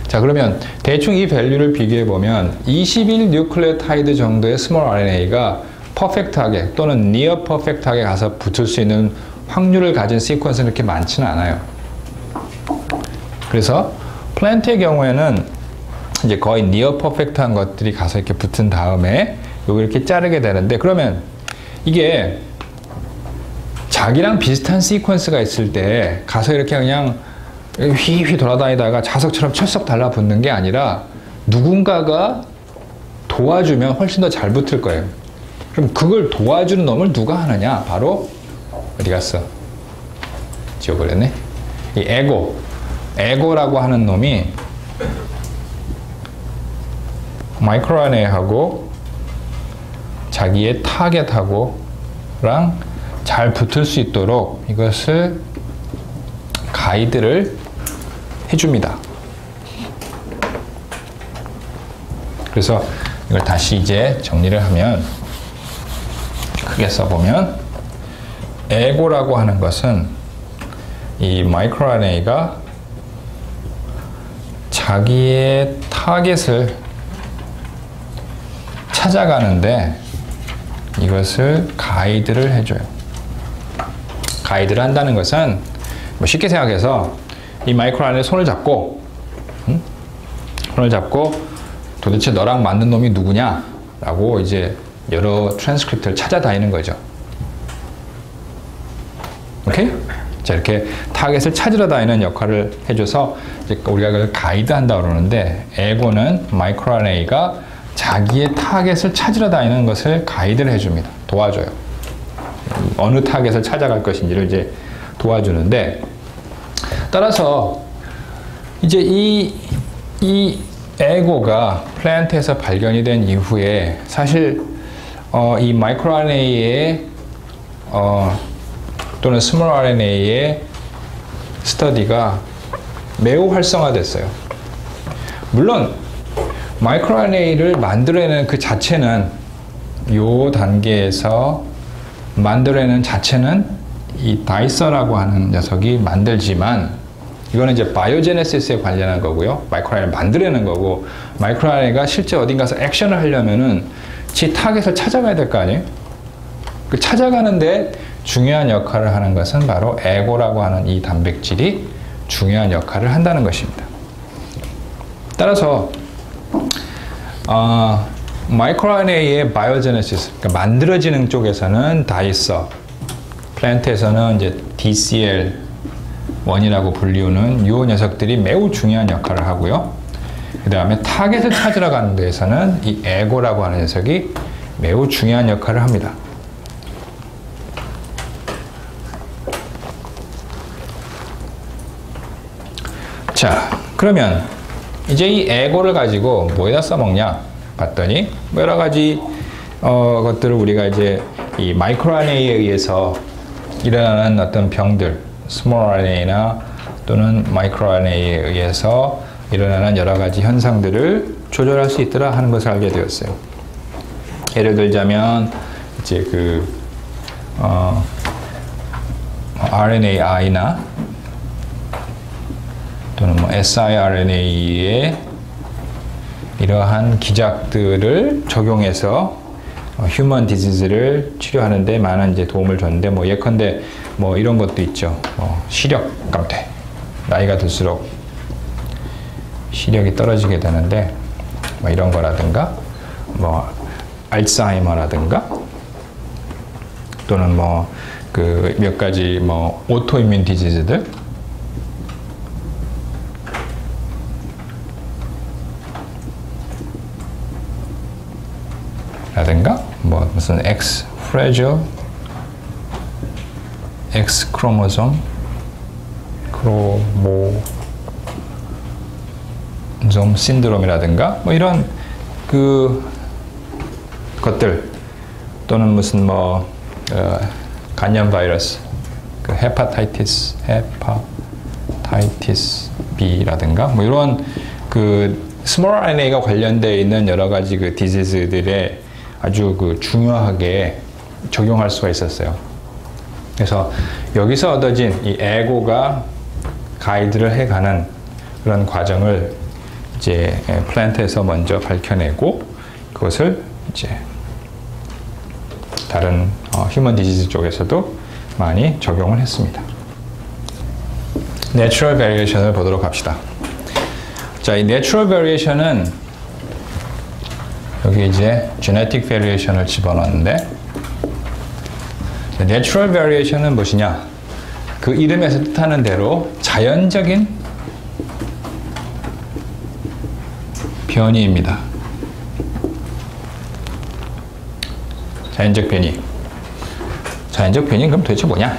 자, 그러면 대충 이 밸류를 비교해 보면 21 뉴클레오타이드 정도의 스몰 RNA가 퍼펙트하게 또는 니어 퍼펙트하게 가서 붙을 수 있는 확률을 가진 시퀀스는 그렇게 많지는 않아요. 그래서 플랜트의 경우에는 이제 거의 니어 퍼펙트한 것들이 가서 이렇게 붙은 다음에 요거 이렇게 자르게 되는데, 그러면 이게 자기랑 비슷한 시퀀스가 있을 때 가서 이렇게 그냥 휘휘 돌아다니다가 자석처럼 철썩 달라붙는 게 아니라 누군가가 도와주면 훨씬 더 잘 붙을 거예요. 그럼 그걸 도와주는 놈을 누가 하느냐? 바로 어디 갔어? 지워버렸네. 이 에고라고 하는 놈이 마이크로RNA하고 자기의 타겟하고랑 잘 붙을 수 있도록 이것을 가이드를 해줍니다. 그래서 이걸 다시 이제 정리를 하면 크게 써보면 에고라고 하는 것은 이 마이크로RNA가 자기의 타겟을 찾아가는데 이것을 가이드를 해줘요. 가이드를 한다는 것은 뭐 쉽게 생각해서 이 마이크로RNA의 손을 잡고 손을 잡고 도대체 너랑 맞는 놈이 누구냐? 라고 이제 여러 트랜스크립트를 찾아다니는 거죠. 오케이? 자, 이렇게 타겟을 찾으러 다니는 역할을 해줘서 이제 우리가 그걸 가이드한다고 그러는데, 에고는 마이크로RNA가 자기의 타겟을 찾으러 다니는 것을 가이드를 해줍니다. 도와줘요. 어느 타겟을 찾아갈 것인지를 이제 도와주는데, 따라서 이제 이 에고가 플랜트에서 발견이 된 이후에 사실 이 마이크로RNA의 또는 스몰 RNA의 스터디가 매우 활성화됐어요. 물론 마이크로RNA를 만들어내는 그 자체는 이 단계에서 만들어내는 자체는 이 다이서라고 하는 녀석이 만들지만, 이거는 이제 바이오제네시스에 관련한 거고요. 마이크로RNA를 만들어내는 거고, 마이크로RNA가 실제 어딘가서 액션을 하려면은 지 타겟을 찾아가야 될 거 아니에요? 그 찾아가는데 중요한 역할을 하는 것은 바로 에고라고 하는 이 단백질이 중요한 역할을 한다는 것입니다. 따라서 마이크로RNA의 바이오제네시스, 그러니까 만들어지는 쪽에서는 다이서, 플랜트에서는 이제 DCL1이라고 불리우는 이 녀석들이 매우 중요한 역할을 하고요. 그 다음에 타겟을 찾으러 가는 데에서는 이 에고라고 하는 녀석이 매우 중요한 역할을 합니다. 자, 그러면 이제 이 에고를 가지고 뭐에다 써먹냐 봤더니 여러 가지 것들을 우리가 이제 이 마이크로RNA에 의해서 일어나는 어떤 병들, 스몰 RNA나 또는 마이크로RNA에 의해서 일어나는 여러 가지 현상들을 조절할 수 있더라 하는 것을 알게 되었어요. 예를 들자면 이제 RNAI나 또는 뭐 siRNA의 이러한 기작들을 적용해서 휴먼 디지즈를 치료하는 데 많은 이제 도움을 줬는데, 뭐 예컨대 뭐 이런 것도 있죠. 시력 감퇴. 나이가 들수록 시력이 떨어지게 되는데, 뭐 이런 거라든가, 뭐 알츠하이머라든가, 또는 뭐 몇 가지 뭐 오토이뮨 디지즈들, 라든가, 뭐 무슨 X 크로모솜 신드롬이라든가, 뭐 이런 것들, 또는 무슨 뭐 간염 바이러스, 헤파타이티스 B라든가, 뭐 이런 스몰 RNA가 관련되어 있는 여러 가지 디지즈들에 아주 중요하게 적용할 수가 있었어요. 그래서 여기서 얻어진 이 에고가 가이드를 해가는 그런 과정을 이제 플랜트에서 먼저 밝혀내고, 그것을 이제 다른 휴먼 디지즈 쪽에서도 많이 적용을 했습니다. 내추럴 베리에이션을 보도록 합시다. 자, 이 내추럴 베리에이션은 여기 이제 genetic variation을 집어넣었는데, 내추럴 베리에이션은 무엇이냐? 그 이름에서 뜻하는 대로 자연적인 변이입니다. 자연적 변이. 자연적 변이는 그럼 도대체 뭐냐?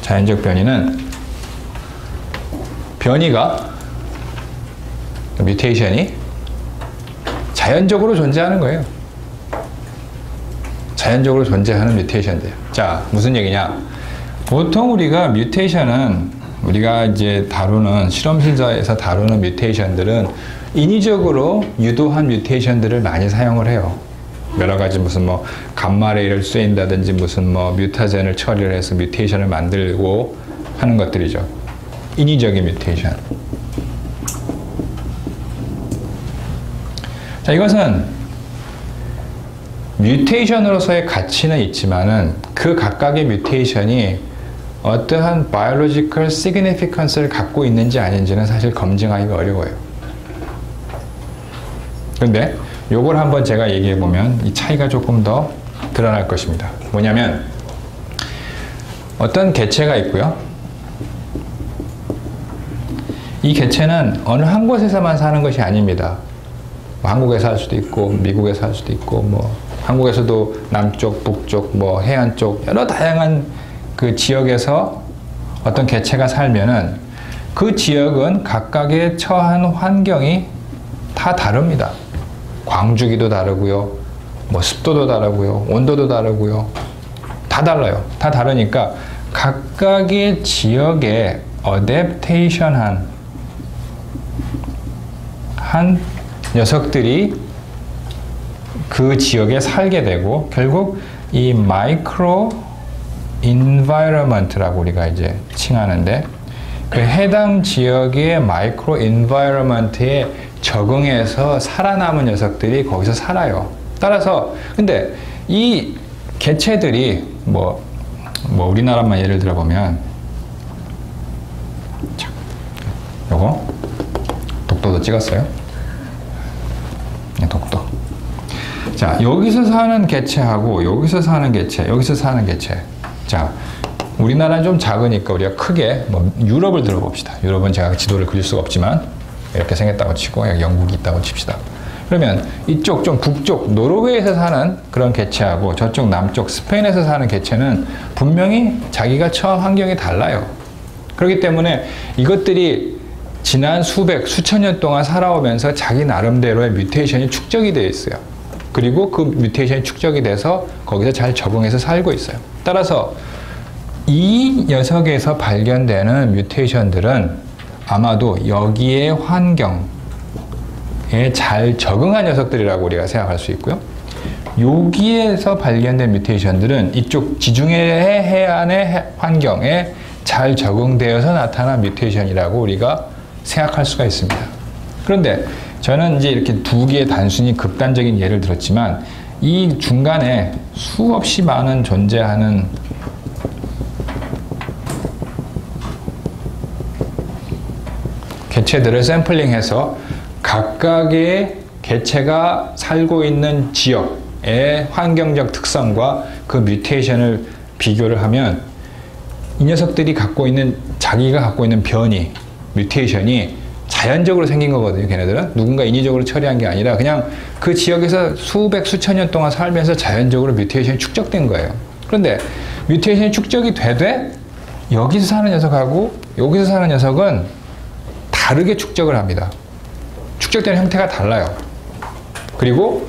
자연적 변이는 뮤테이션이 자연적으로 존재하는 거예요. 자연적으로 존재하는 뮤테이션들. 자, 무슨 얘기냐? 보통 우리가 뮤테이션은, 우리가 이제 실험실에서 다루는 뮤테이션들은 인위적으로 유도한 뮤테이션들을 많이 사용을 해요. 여러 가지 무슨 뭐 감마레이를 쏘인다든지 무슨 뭐 뮤타젠을 처리를 해서 뮤테이션을 만들고 하는 것들이죠. 인위적인 뮤테이션. 자, 이것은 뮤테이션으로서의 가치는 있지만은 그 각각의 뮤테이션이 어떠한 biological significance를 갖고 있는지 아닌지는 사실 검증하기가 어려워요. 근데 요걸 한번 제가 얘기해 보면 이 차이가 조금 더 드러날 것입니다. 뭐냐면 어떤 개체가 있고요. 이 개체는 어느 한 곳에서만 사는 것이 아닙니다. 뭐 한국에 살 수도 있고 미국에 살 수도 있고, 뭐 한국에서도 남쪽, 북쪽, 뭐 해안 쪽 여러 다양한 그 지역에서 어떤 개체가 살면은 그 지역은 각각의 처한 환경이 다 다릅니다. 광주기도 다르고요, 뭐 습도도 다르고요, 온도도 다르고요, 다 달라요. 다 다르니까 각각의 지역에 어댑테이션한 녀석들이 그 지역에 살게 되고, 결국 이 마이크로 인바이러먼트라고 우리가 이제 칭하는데, 그 해당 지역의 마이크로 인바이러먼트에 적응해서 살아남은 녀석들이 거기서 살아요. 따라서 근데 이 개체들이 뭐 우리나라만 예를 들어 보면, 자, 요거 독도도 찍었어요. 네, 독도. 자, 여기서 사는 개체하고 여기서 사는 개체, 여기서 사는 개체. 자, 우리나라는 좀 작으니까 우리가 크게 뭐 유럽을 들어봅시다. 유럽은 제가 지도를 그릴 수가 없지만 이렇게 생겼다고 치고 여기 영국이 있다고 칩시다. 그러면 이쪽 좀 북쪽 노르웨이에서 사는 그런 개체하고 저쪽 남쪽 스페인에서 사는 개체는 분명히 자기가 처한 환경이 달라요. 그렇기 때문에 이것들이 지난 수천 년 동안 살아오면서 자기 나름대로의 뮤테이션이 축적이 되어 있어요. 그리고 그 뮤테이션이 축적이 돼서 거기서 잘 적응해서 살고 있어요. 따라서 이 녀석에서 발견되는 뮤테이션들은 아마도 여기에 환경에 잘 적응한 녀석들이라고 우리가 생각할 수 있고요. 여기에서 발견된 뮤테이션들은 이쪽 지중해 해안의 환경에 잘 적응되어서 나타난 뮤테이션이라고 우리가 생각할 수가 있습니다. 그런데 저는 이제 이렇게 두 개의 단순히 극단적인 예를 들었지만 이 중간에 수없이 많은 존재하는 개체들을 샘플링해서 각각의 개체가 살고 있는 지역의 환경적 특성과 그 뮤테이션을 비교를 하면 이 녀석들이 갖고 있는 자기가 갖고 있는 변이, 뮤테이션이 자연적으로 생긴 거거든요. 걔네들은 누군가 인위적으로 처리한 게 아니라 그냥 그 지역에서 수백 수천 년 동안 살면서 자연적으로 뮤테이션이 축적된 거예요. 그런데 뮤테이션이 축적이 되되 여기서 사는 녀석하고 여기서 사는 녀석은 다르게 축적을 합니다. 축적되는 형태가 달라요. 그리고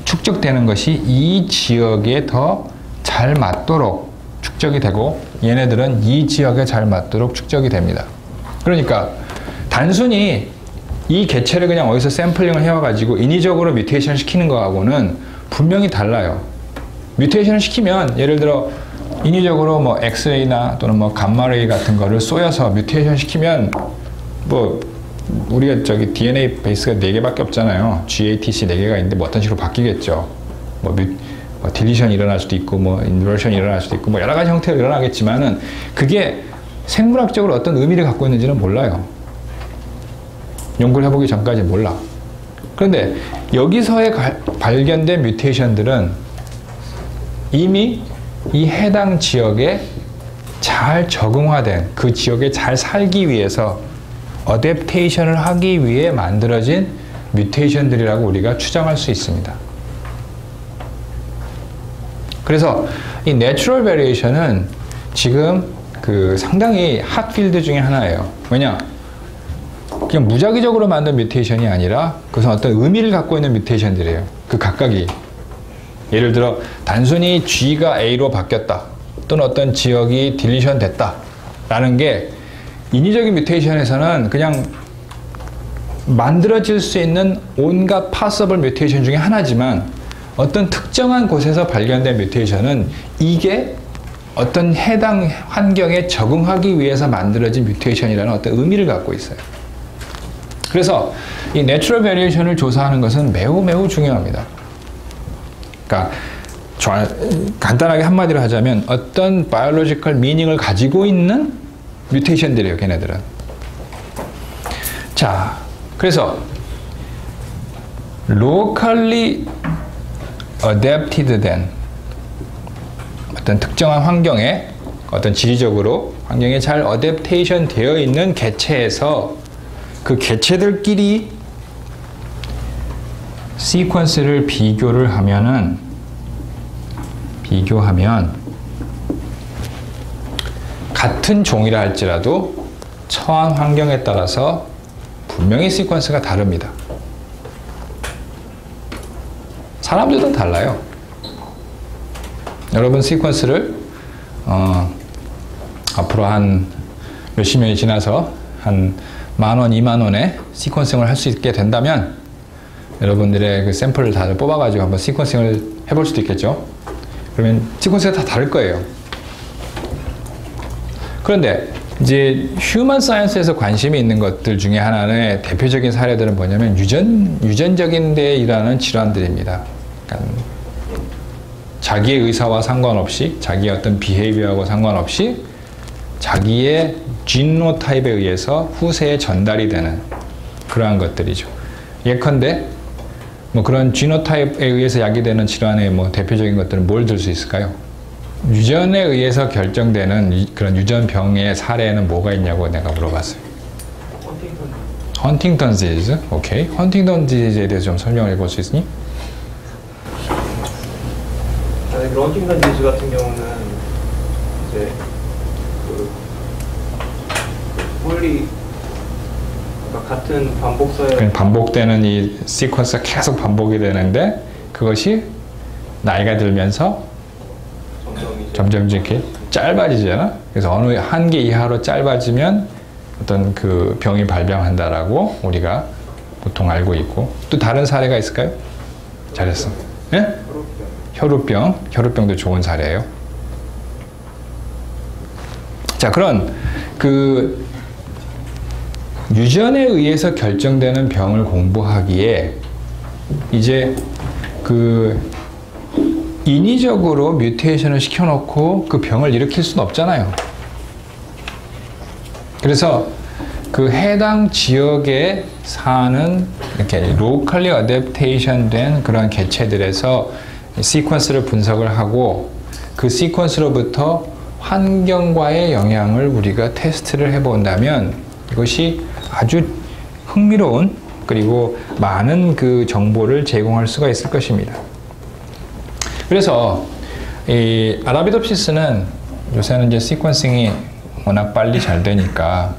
축적되는 것이 이 지역에 더 잘 맞도록 축적이 되고 얘네들은 이 지역에 잘 맞도록 축적이 됩니다. 그러니까 단순히 이 개체를 그냥 어디서 샘플링을 해와가지고 인위적으로 뮤테이션 시키는 거하고는 분명히 달라요. 뮤테이션을 시키면 예를 들어 인위적으로 뭐 엑스레이나 또는 뭐 감마레이 같은 거를 쏘여서 뮤테이션 시키면 뭐 우리가 저기 DNA 베이스가 4개밖에 없잖아요. GATC 4개가 있는데 뭐 어떤 식으로 바뀌겠죠. 뭐 딜리션이 일어날 수도 있고 뭐 인버션이 일어날 수도 있고 뭐 여러 가지 형태로 일어나겠지만은 그게 생물학적으로 어떤 의미를 갖고 있는지는 몰라요. 연구를 해보기 전까지 몰라. 그런데 여기서의 발견된 뮤테이션들은 이미 이 해당 지역에 잘 적응화된 그 지역에 잘 살기 위해서 어댑테이션을 하기 위해 만들어진 뮤테이션들이라고 우리가 추정할 수 있습니다. 그래서 이 내추럴 베리에이션은 지금 그 상당히 핫 필드 중에 하나예요. 왜냐? 그냥 무작위적으로 만든 뮤테이션이 아니라 그것은 어떤 의미를 갖고 있는 뮤테이션들이에요. 그 각각이. 예를 들어 단순히 G가 A로 바뀌었다. 또는 어떤 지역이 딜리션 됐다. 라는 게 인위적인 뮤테이션에서는 그냥 만들어질 수 있는 온갖 possible 뮤테이션 중에 하나지만 어떤 특정한 곳에서 발견된 뮤테이션은 이게 어떤 해당 환경에 적응하기 위해서 만들어진 뮤테이션이라는 어떤 의미를 갖고 있어요. 그래서 이 내추럴 베리에이션을 조사하는 것은 매우 매우 중요합니다. 그러니까 간단하게 한마디로 하자면 어떤 바이올로지컬 미닝을 가지고 있는 뮤테이션들이에요, 걔네들은. 자, 그래서 locally adapted 된 어떤 특정한 환경에 어떤 지리적으로 환경에 잘 어댑테이션 되어 있는 개체에서 그 개체들끼리 시퀀스를 비교하면 같은 종이라 할지라도 처한 환경에 따라서 분명히 시퀀스가 다릅니다. 사람들도 달라요. 여러분 시퀀스를 앞으로 한 몇십 년이 지나서 한 10,000원, 20,000원에 시퀀싱을 할 수 있게 된다면 여러분들의 그 샘플을 다들 뽑아가지고 한번 시퀀싱을 해볼 수도 있겠죠. 그러면 시퀀스가 다 다를 거예요. 그런데 이제 휴먼 사이언스에서 관심이 있는 것들 중에 하나의 대표적인 사례들은 뭐냐면 유전적인 데 일어나는 질환들입니다. 그러니까 자기의 의사와 상관없이 자기의 어떤 비헤이비어하고 상관없이 자기의 지노타입에 의해서 후세에 전달이 되는 그러한 것들이죠. 예컨대 뭐 그런 지노타입에 의해서 야기되는 질환의 뭐 대표적인 것들은 뭘 들 수 있을까요? 유전에 의해서 결정되는 그런 유전병의 사례는 뭐가 있냐고 내가 물어봤어요. 헌팅턴 디지즈. 오케이. 헌팅턴 디지즈에 대해서 좀 설명을 해볼 수 있으니? 헌팅턴 디지즈 같은 경우는 이제 폴리 그러니까 같은 반복서열 반복되는 이 시퀀스가 계속 반복이 되는데 그것이 나이가 들면서 점점 이렇게 짧아지잖아. 그래서 어느 한계 이하로 짧아지면 어떤 그 병이 발병한다라고 우리가 보통 알고 있고, 또 다른 사례가 있을까요? 잘했어. 예? 혈우병도 좋은 사례예요. 자, 그런 그 유전에 의해서 결정되는 병을 공부하기에 이제 그 인위적으로 뮤테이션을 시켜놓고 그 병을 일으킬 수는 없잖아요. 그래서 그 해당 지역에 사는 이렇게 locally adaptation 된 그런 개체들에서 시퀀스를 분석을 하고 그 시퀀스로부터 환경과의 영향을 우리가 테스트를 해본다면 이것이 아주 흥미로운 그리고 많은 그 정보를 제공할 수가 있을 것입니다. 그래서 이 아라비도프시스는 요새는 이제 시퀀싱이 워낙 빨리 잘 되니까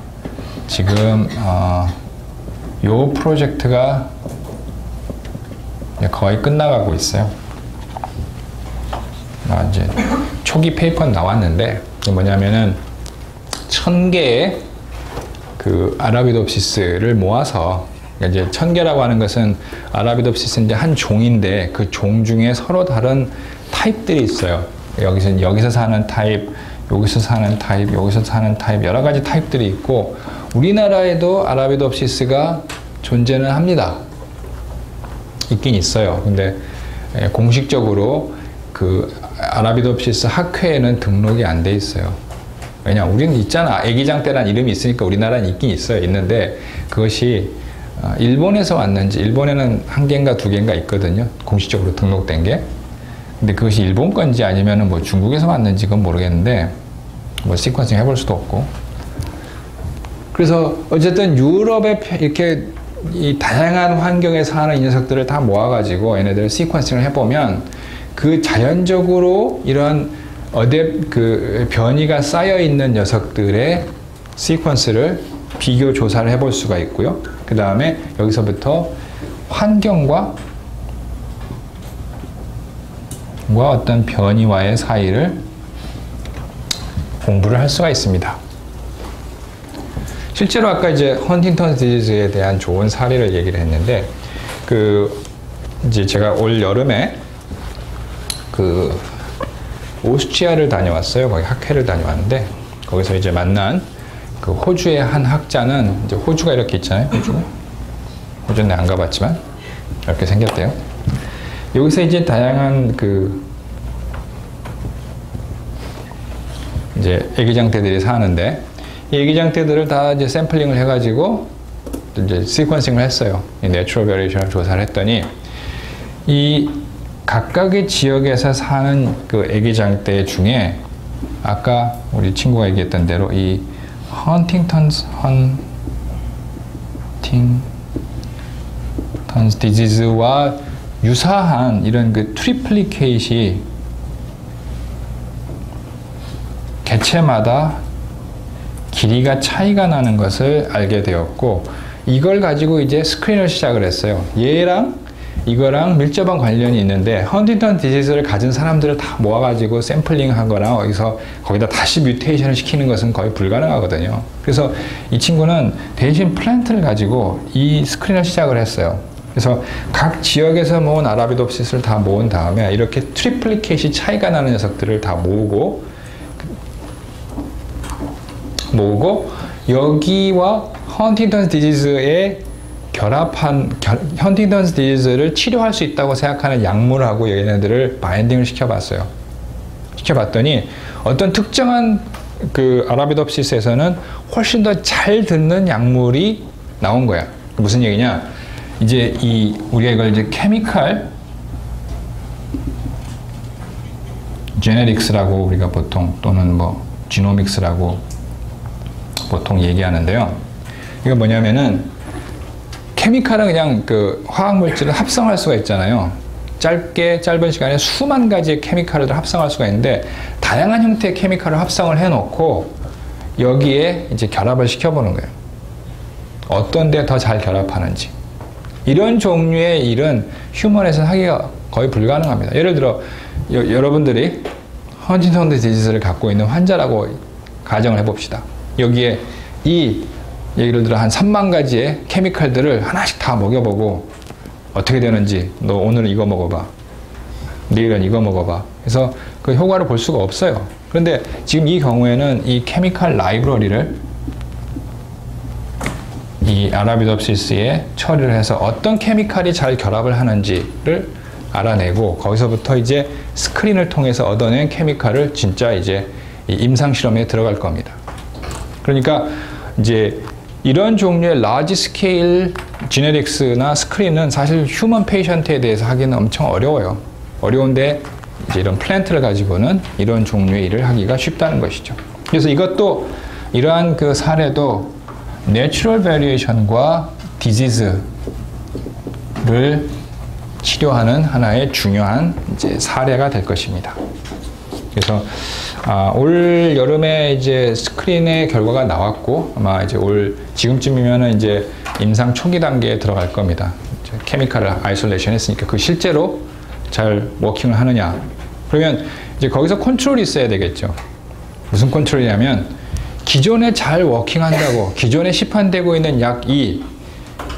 지금 요 프로젝트가 거의 끝나가고 있어요. 이제 초기 페이퍼는 나왔는데 뭐냐면은 1000개의 그 아라비도프시스를 모아서 이제 1000개라고 하는 것은 아라비도프시스는 이제 한 종인데 그 종 중에 서로 다른 타입들이 있어요. 여기서 사는 타입, 여기서 사는 타입, 여기서 사는 타입, 여러 가지 타입들이 있고 우리나라에도 아라비도프시스가 존재는 합니다. 있긴 있어요. 근데 공식적으로 그 아라비도프시스 학회에는 등록이 안 돼 있어요. 왜냐, 우리는 있잖아. 애기장 때란 이름이 있으니까 우리나라는 있긴 있어요. 있는데 그것이 일본에서 왔는지, 일본에는 1개인가 2개인가 있거든요. 공식적으로 등록된 게. 근데 그것이 일본 건지 아니면은 뭐 중국에서 왔는지 그건 모르겠는데 뭐 시퀀싱 해볼 수도 없고. 그래서 어쨌든 유럽에 이렇게 이 다양한 환경에 사는 이 녀석들을 다 모아가지고 얘네들 시퀀싱을 해보면 그 자연적으로 이런 그 변이가 쌓여 있는 녀석들의 시퀀스를 비교 조사를 해볼 수가 있고요. 그 다음에 여기서부터 환경과 어떤 변이와의 사이를 공부를 할 수가 있습니다. 실제로 아까 이제 헌팅턴 디지즈에 대한 좋은 사례를 얘기를 했는데 이제 제가 올 여름에 그 오스트리아를 다녀왔어요. 거기 학회를 다녀왔는데 거기서 이제 만난 그 호주의 한 학자는 이제 호주가 이렇게 있잖아요. 호주는 안 가봤지만 이렇게 생겼대요. 여기서 이제 다양한 그 이제 애기장태들이 사는데 이 애기장태들을 다 이제 샘플링을 해가지고 이제 시퀀싱을 했어요. 이 내추럴 베리에이션을 조사를 했더니 이 각각의 지역에서 사는 그 애기장태 중에 아까 우리 친구가 얘기했던 대로 이 헌팅턴스 디지즈와 유사한 이런 그 트리플리케이트이 개체마다 길이가 차이가 나는 것을 알게 되었고 이걸 가지고 이제 스크린을 시작을 했어요. 얘랑 이거랑 밀접한 관련이 있는데 헌팅턴 디지즈를 가진 사람들을 다 모아가지고 샘플링 하거나 거기다 다시 뮤테이션을 시키는 것은 거의 불가능하거든요. 그래서 이 친구는 대신 플랜트를 가지고 이 스크린을 시작을 했어요. 그래서 각 지역에서 모은 아라비도프시스를 다 모은 다음에 이렇게 트리플리케이트 차이가 나는 녀석들을 다 모으고 여기와 헌팅턴 디지즈의 헌팅턴 디지즈를 치료할 수 있다고 생각하는 약물하고 얘네들을 바인딩을 시켜봤어요. 시켜봤더니 어떤 특정한 그 아라비도프시스에서는 훨씬 더 잘 듣는 약물이 나온 거야. 무슨 얘기냐? 이제 우리가 이걸 이제 케미컬 제네릭스라고 우리가 보통 또는 뭐 지노믹스라고 보통 얘기하는데요. 이거 뭐냐면은 케미칼은 그냥 그 화학물질을 합성할 수가 있잖아요. 짧은 시간에 수만 가지의 케미칼을 합성할 수가 있는데 다양한 형태의 케미칼을 합성을 해놓고 여기에 이제 결합을 시켜보는 거예요. 어떤 데 더 잘 결합하는지. 이런 종류의 일은 휴먼에서는 하기가 거의 불가능합니다. 예를 들어 여러분들이 헌팅턴 디지즈를 갖고 있는 환자라고 가정을 해봅시다. 여기에 이 예를 들어 한 3만 가지의 케미칼들을 하나씩 다 먹여보고 어떻게 되는지, 너 오늘은 이거 먹어봐, 내일은 이거 먹어봐. 그래서 그 효과를 볼 수가 없어요. 그런데 지금 이 경우에는 이 케미칼 라이브러리를 이 아라비덥시스에 처리를 해서 어떤 케미칼이 잘 결합을 하는지를 알아내고, 거기서부터 이제 스크린을 통해서 얻어낸 케미칼을 진짜 이제 이 임상 실험에 들어갈 겁니다. 그러니까 이제 이런 종류의 라지 스케일 지네릭스나 스크린은 사실 휴먼 페이션트에 대해서 하기는 엄청 어려워요. 어려운데 이제 이런 플랜트를 가지고는 이런 종류의 일을 하기가 쉽다는 것이죠. 그래서 이것도 이러한 그 사례도 내추럴 베리에이션과 디지즈를 치료하는 하나의 중요한 이제 사례가 될 것입니다. 그래서 올 여름에 이제 스크린의 결과가 나왔고, 아마 이제 지금쯤이면은 이제 임상 초기 단계에 들어갈 겁니다. 케미칼을 아이솔레이션 했으니까 그 실제로 잘 워킹을 하느냐. 그러면 이제 거기서 컨트롤이 있어야 되겠죠. 무슨 컨트롤이냐면, 기존에 잘 워킹한다고 기존에 시판되고 있는 약 이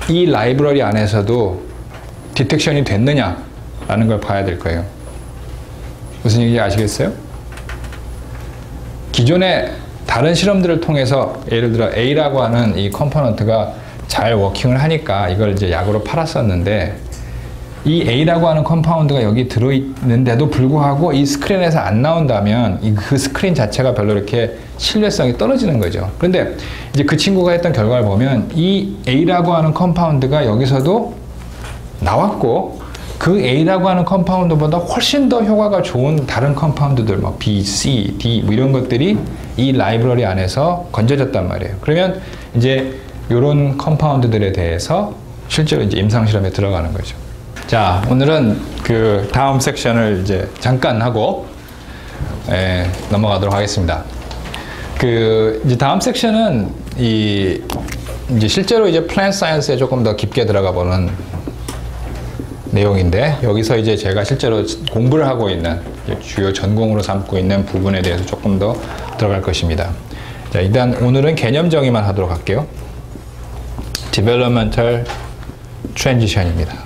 라이브러리 안에서도 디텍션이 됐느냐라는 걸 봐야 될 거예요. 무슨 얘기인지 아시겠어요? 기존에 다른 실험들을 통해서 예를 들어 A라고 하는 이 컴포넌트가 잘 워킹을 하니까 이걸 이제 약으로 팔았었는데, 이 A라고 하는 컴파운드가 여기 들어있는데도 불구하고 이 스크린에서 안 나온다면 그 스크린 자체가 별로 이렇게 신뢰성이 떨어지는 거죠. 그런데 이제 그 친구가 했던 결과를 보면 이 A라고 하는 컴파운드가 여기서도 나왔고, 그 A라고 하는 컴파운드보다 훨씬 더 효과가 좋은 다른 컴파운드들, 뭐 B, C, D 뭐 이런 것들이 이 라이브러리 안에서 건져졌단 말이에요. 그러면 이제 이런 컴파운드들에 대해서 실제로 이제 임상 실험에 들어가는 거죠. 자, 오늘은 그 다음 섹션을 이제 잠깐 하고 넘어가도록 하겠습니다. 그 이제 다음 섹션은 이제 실제로 이제 플랜트 사이언스에 조금 더 깊게 들어가 보는 내용인데, 여기서 이제 제가 실제로 공부를 하고 있는 주요 전공으로 삼고 있는 부분에 대해서 조금 더 들어갈 것입니다. 자, 일단 오늘은 개념 정의만 하도록 할게요. Developmental Transition입니다.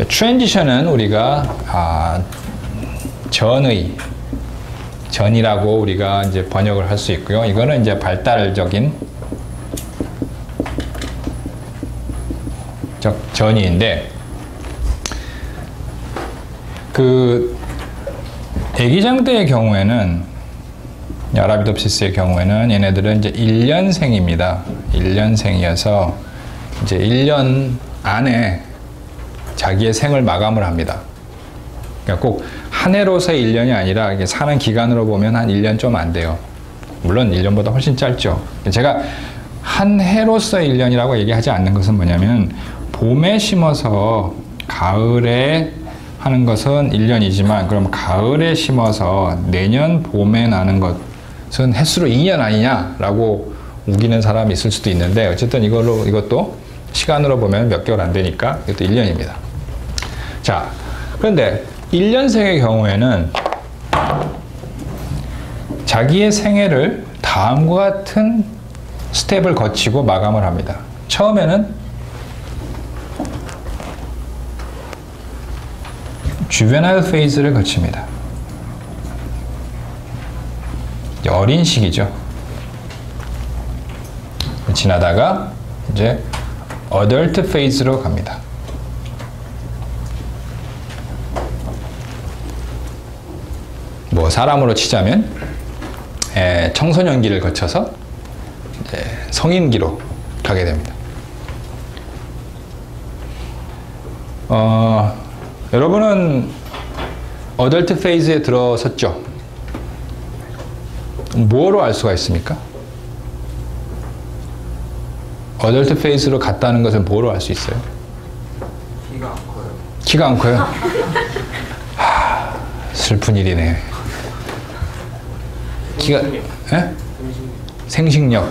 트랜지션은 우리가 전이라고 우리가 이제 번역을 할 수 있고요. 이거는 이제 발달적인 전이인데, 그 애기장대의 경우에는, 아라비덥시스의 경우에는 얘네들은 이제 1년생입니다. 1년생이어서 이제 1년 안에 자기의 생을 마감을 합니다. 그러니까 꼭 한 해로서의 1년이 아니라 이게 사는 기간으로 보면 한 1년 좀 안 돼요. 물론 1년보다 훨씬 짧죠. 제가 한 해로서의 1년이라고 얘기하지 않는 것은 뭐냐면, 봄에 심어서 가을에 하는 것은 1년이지만, 그럼 가을에 심어서 내년 봄에 나는 것은 햇수로 2년 아니냐라고 우기는 사람이 있을 수도 있는데, 어쨌든 이것도 시간으로 보면 몇 개월 안 되니까 이것도 1년입니다. 자, 그런데 1년생의 경우에는 자기의 생애를 다음과 같은 스텝을 거치고 마감을 합니다. 처음에는 주베나일 페이즈를 거칩니다. 어린 시기죠. 지나다가 이제 어덜트 페이즈로 갑니다. 뭐 사람으로 치자면 청소년기를 거쳐서 이제 성인기로 가게 됩니다. 여러분은 어덜트 페이즈에 들어섰죠? 뭐로 알 수가 있습니까? 어덜트 페이스로 갔다는 것을 뭐로 알 수 있어요? 키가 안 커요. 키가 안 커요? 슬픈 일이네. 키가, 생식력.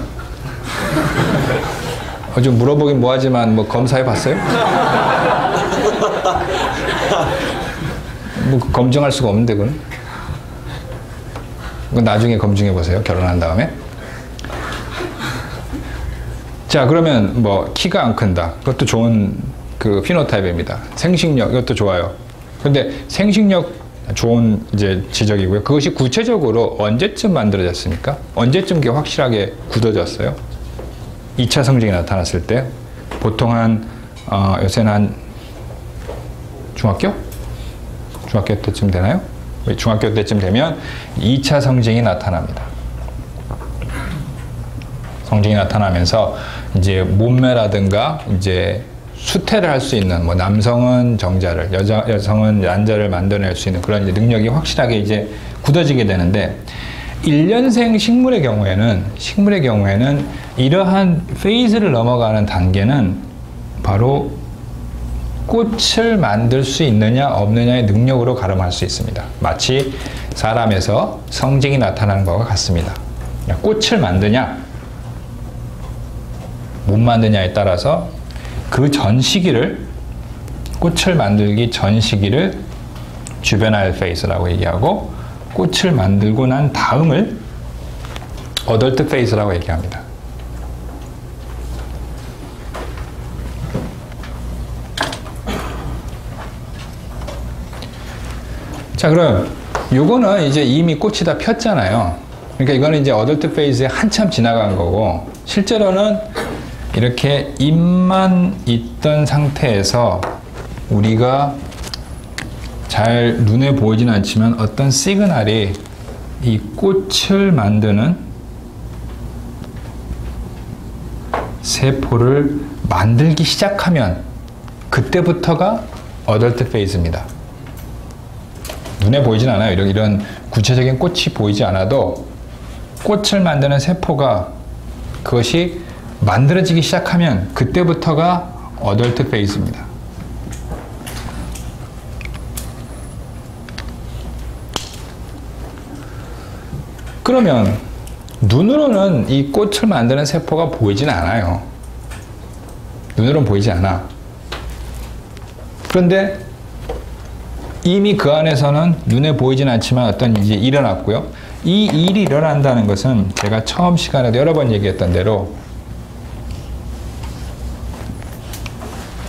좀 물어보긴 뭐하지만 뭐 검사해 봤어요? 뭐 검증할 수가 없는데 그건 나중에 검증해 보세요. 결혼한 다음에. 자, 그러면 뭐 키가 안 큰다. 그것도 좋은 그 피노타입입니다. 생식력 이것도 좋아요. 근데 생식력 좋은 이제 지적이고요. 그것이 구체적으로 언제쯤 만들어졌습니까? 언제쯤 그게 확실하게 굳어졌어요? 2차 성징이 나타났을 때 보통 요새는 한 중학교 때쯤 되나요? 중학교 때쯤 되면 2차 성징이 나타납니다. 성징이 나타나면서 이제 몸매라든가 이제 수태를 할 수 있는 뭐 남성은 정자를 여성은 난자를 만들어낼 수 있는 그런 이제 능력이 확실하게 이제 굳어지게 되는데 1년생 식물의 경우에는 이러한 페이즈를 넘어가는 단계는 바로 꽃을 만들 수 있느냐 없느냐의 능력으로 가름할 수 있습니다. 마치 사람에서 성징이 나타나는 것과 같습니다. 꽃을 만드냐 못 만드냐에 따라서 그 전 시기를 꽃을 만들기 전 시기를 주베나일 페이스라고 얘기하고 꽃을 만들고 난 다음을 어덜트 페이스라고 얘기합니다. 자, 그럼 요거는 이제 이미 꽃이 다 폈잖아요. 그러니까 이거는 이제 어덜트 페이스에 한참 지나간 거고 실제로는 이렇게 잎만 있던 상태에서 우리가 잘 눈에 보이진 않지만 어떤 시그널이 이 꽃을 만드는 세포를 만들기 시작하면 그때부터가 어덜트 페이즈입니다. 눈에 보이진 않아요. 이런 구체적인 꽃이 보이지 않아도 꽃을 만드는 세포가 그것이 만들어지기 시작하면 그때부터가 어덜트 페이즈입니다. 그러면 눈으로는 이 꽃을 만드는 세포가 보이진 않아요. 눈으로는 보이지 않아. 그런데 이미 그 안에서는 눈에 보이진 않지만 어떤 일이 일어났고요. 이 일이 일어난다는 것은 제가 처음 시간에도 여러 번 얘기했던 대로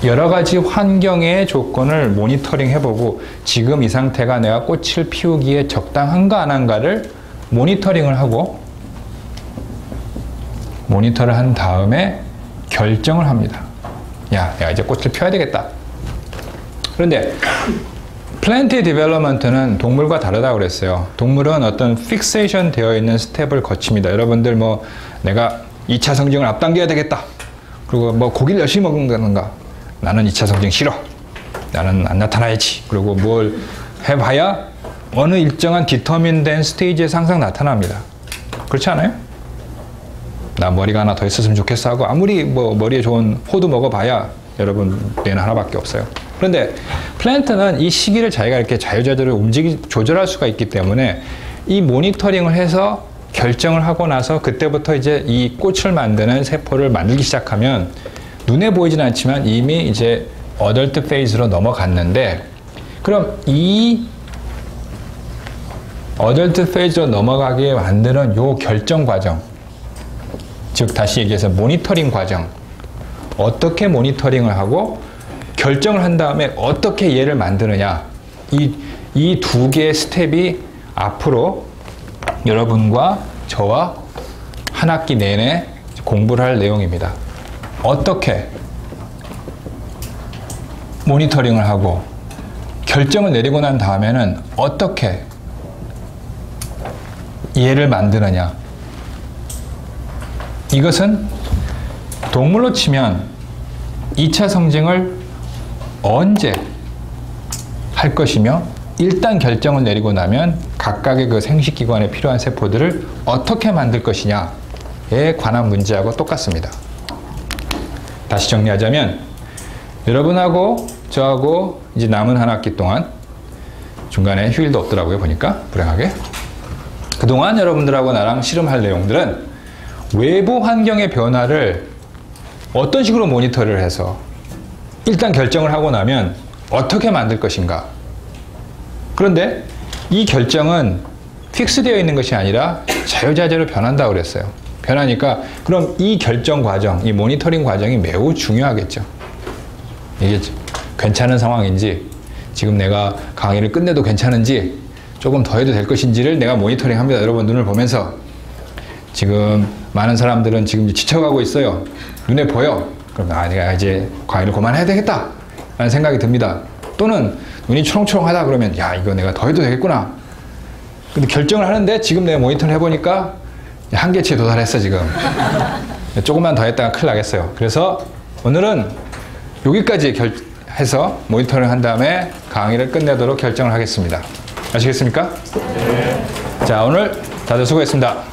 여러 가지 환경의 조건을 모니터링 해보고 지금 이 상태가 내가 꽃을 피우기에 적당한가 안 한가를 모니터링을 하고 모니터를 한 다음에 결정을 합니다. 야, 내가 이제 꽃을 피워야 되겠다. 그런데 플랜트 디벨롭먼트는 동물과 다르다고 그랬어요. 동물은 어떤 픽세이션 되어 있는 스텝을 거칩니다. 여러분들 뭐 내가 2차 성징을 앞당겨야 되겠다. 그리고 뭐 고기를 열심히 먹는다든가 나는 2차 성징 싫어. 나는 안 나타나야지. 그리고 뭘 해봐야 어느 일정한 디터민된 스테이지에서 항상 나타납니다. 그렇지 않아요? 나 머리가 하나 더 있었으면 좋겠어 하고 아무리 뭐 머리에 좋은 호두 먹어봐야 여러분 뇌는 하나밖에 없어요. 그런데 플랜트는 이 시기를 자기가 이렇게 자유자재로 조절할 수가 있기 때문에 이 모니터링을 해서 결정을 하고 나서 그때부터 이제 이 꽃을 만드는 세포를 만들기 시작하면 눈에 보이진 않지만 이미 이제 어덜트 페이즈로 넘어갔는데 그럼 이 어덜트 페이즈로 넘어가게 만드는 요 결정 과정, 즉 다시 얘기해서 모니터링 과정, 어떻게 모니터링을 하고 결정을 한 다음에 어떻게 얘를 만드느냐, 이 두 개의 스텝이 앞으로 여러분과 저와 한 학기 내내 공부를 할 내용입니다. 어떻게 모니터링을 하고 결정을 내리고 난 다음에는 어떻게 얘를 만드느냐. 이것은 동물로 치면 2차 성징을 언제 할 것이며 일단 결정을 내리고 나면 각각의 그 생식기관에 필요한 세포들을 어떻게 만들 것이냐에 관한 문제하고 똑같습니다. 다시 정리하자면 여러분하고 저하고 이제 남은 한 학기 동안 중간에 휴일도 없더라고요. 보니까 불행하게. 그동안 여러분들하고 나랑 씨름할 내용들은 외부 환경의 변화를 어떤 식으로 모니터를 해서 일단 결정을 하고 나면 어떻게 만들 것인가. 그런데 이 결정은 픽스되어 있는 것이 아니라 자유자재로 변한다고 그랬어요. 변하니까 그럼 이 결정 과정, 이 모니터링 과정이 매우 중요하겠죠. 이게 괜찮은 상황인지, 지금 내가 강의를 끝내도 괜찮은지, 조금 더 해도 될 것인지를 내가 모니터링 합니다. 여러분 눈을 보면서 지금 많은 사람들은 지금 지쳐가고 있어요. 눈에 보여. 그럼 내가 이제 강의를 그만해야 되겠다 라는 생각이 듭니다. 또는 눈이 초롱초롱하다 그러면 야, 이거 내가 더 해도 되겠구나. 근데 결정을 하는데 지금 내가 모니터를 해보니까 한계치에 도달했어 지금. 조금만 더 했다가 큰일 나겠어요. 그래서 오늘은 여기까지 해서 모니터링 한 다음에 강의를 끝내도록 결정을 하겠습니다. 아시겠습니까? 네. 자, 오늘 다들 수고했습니다.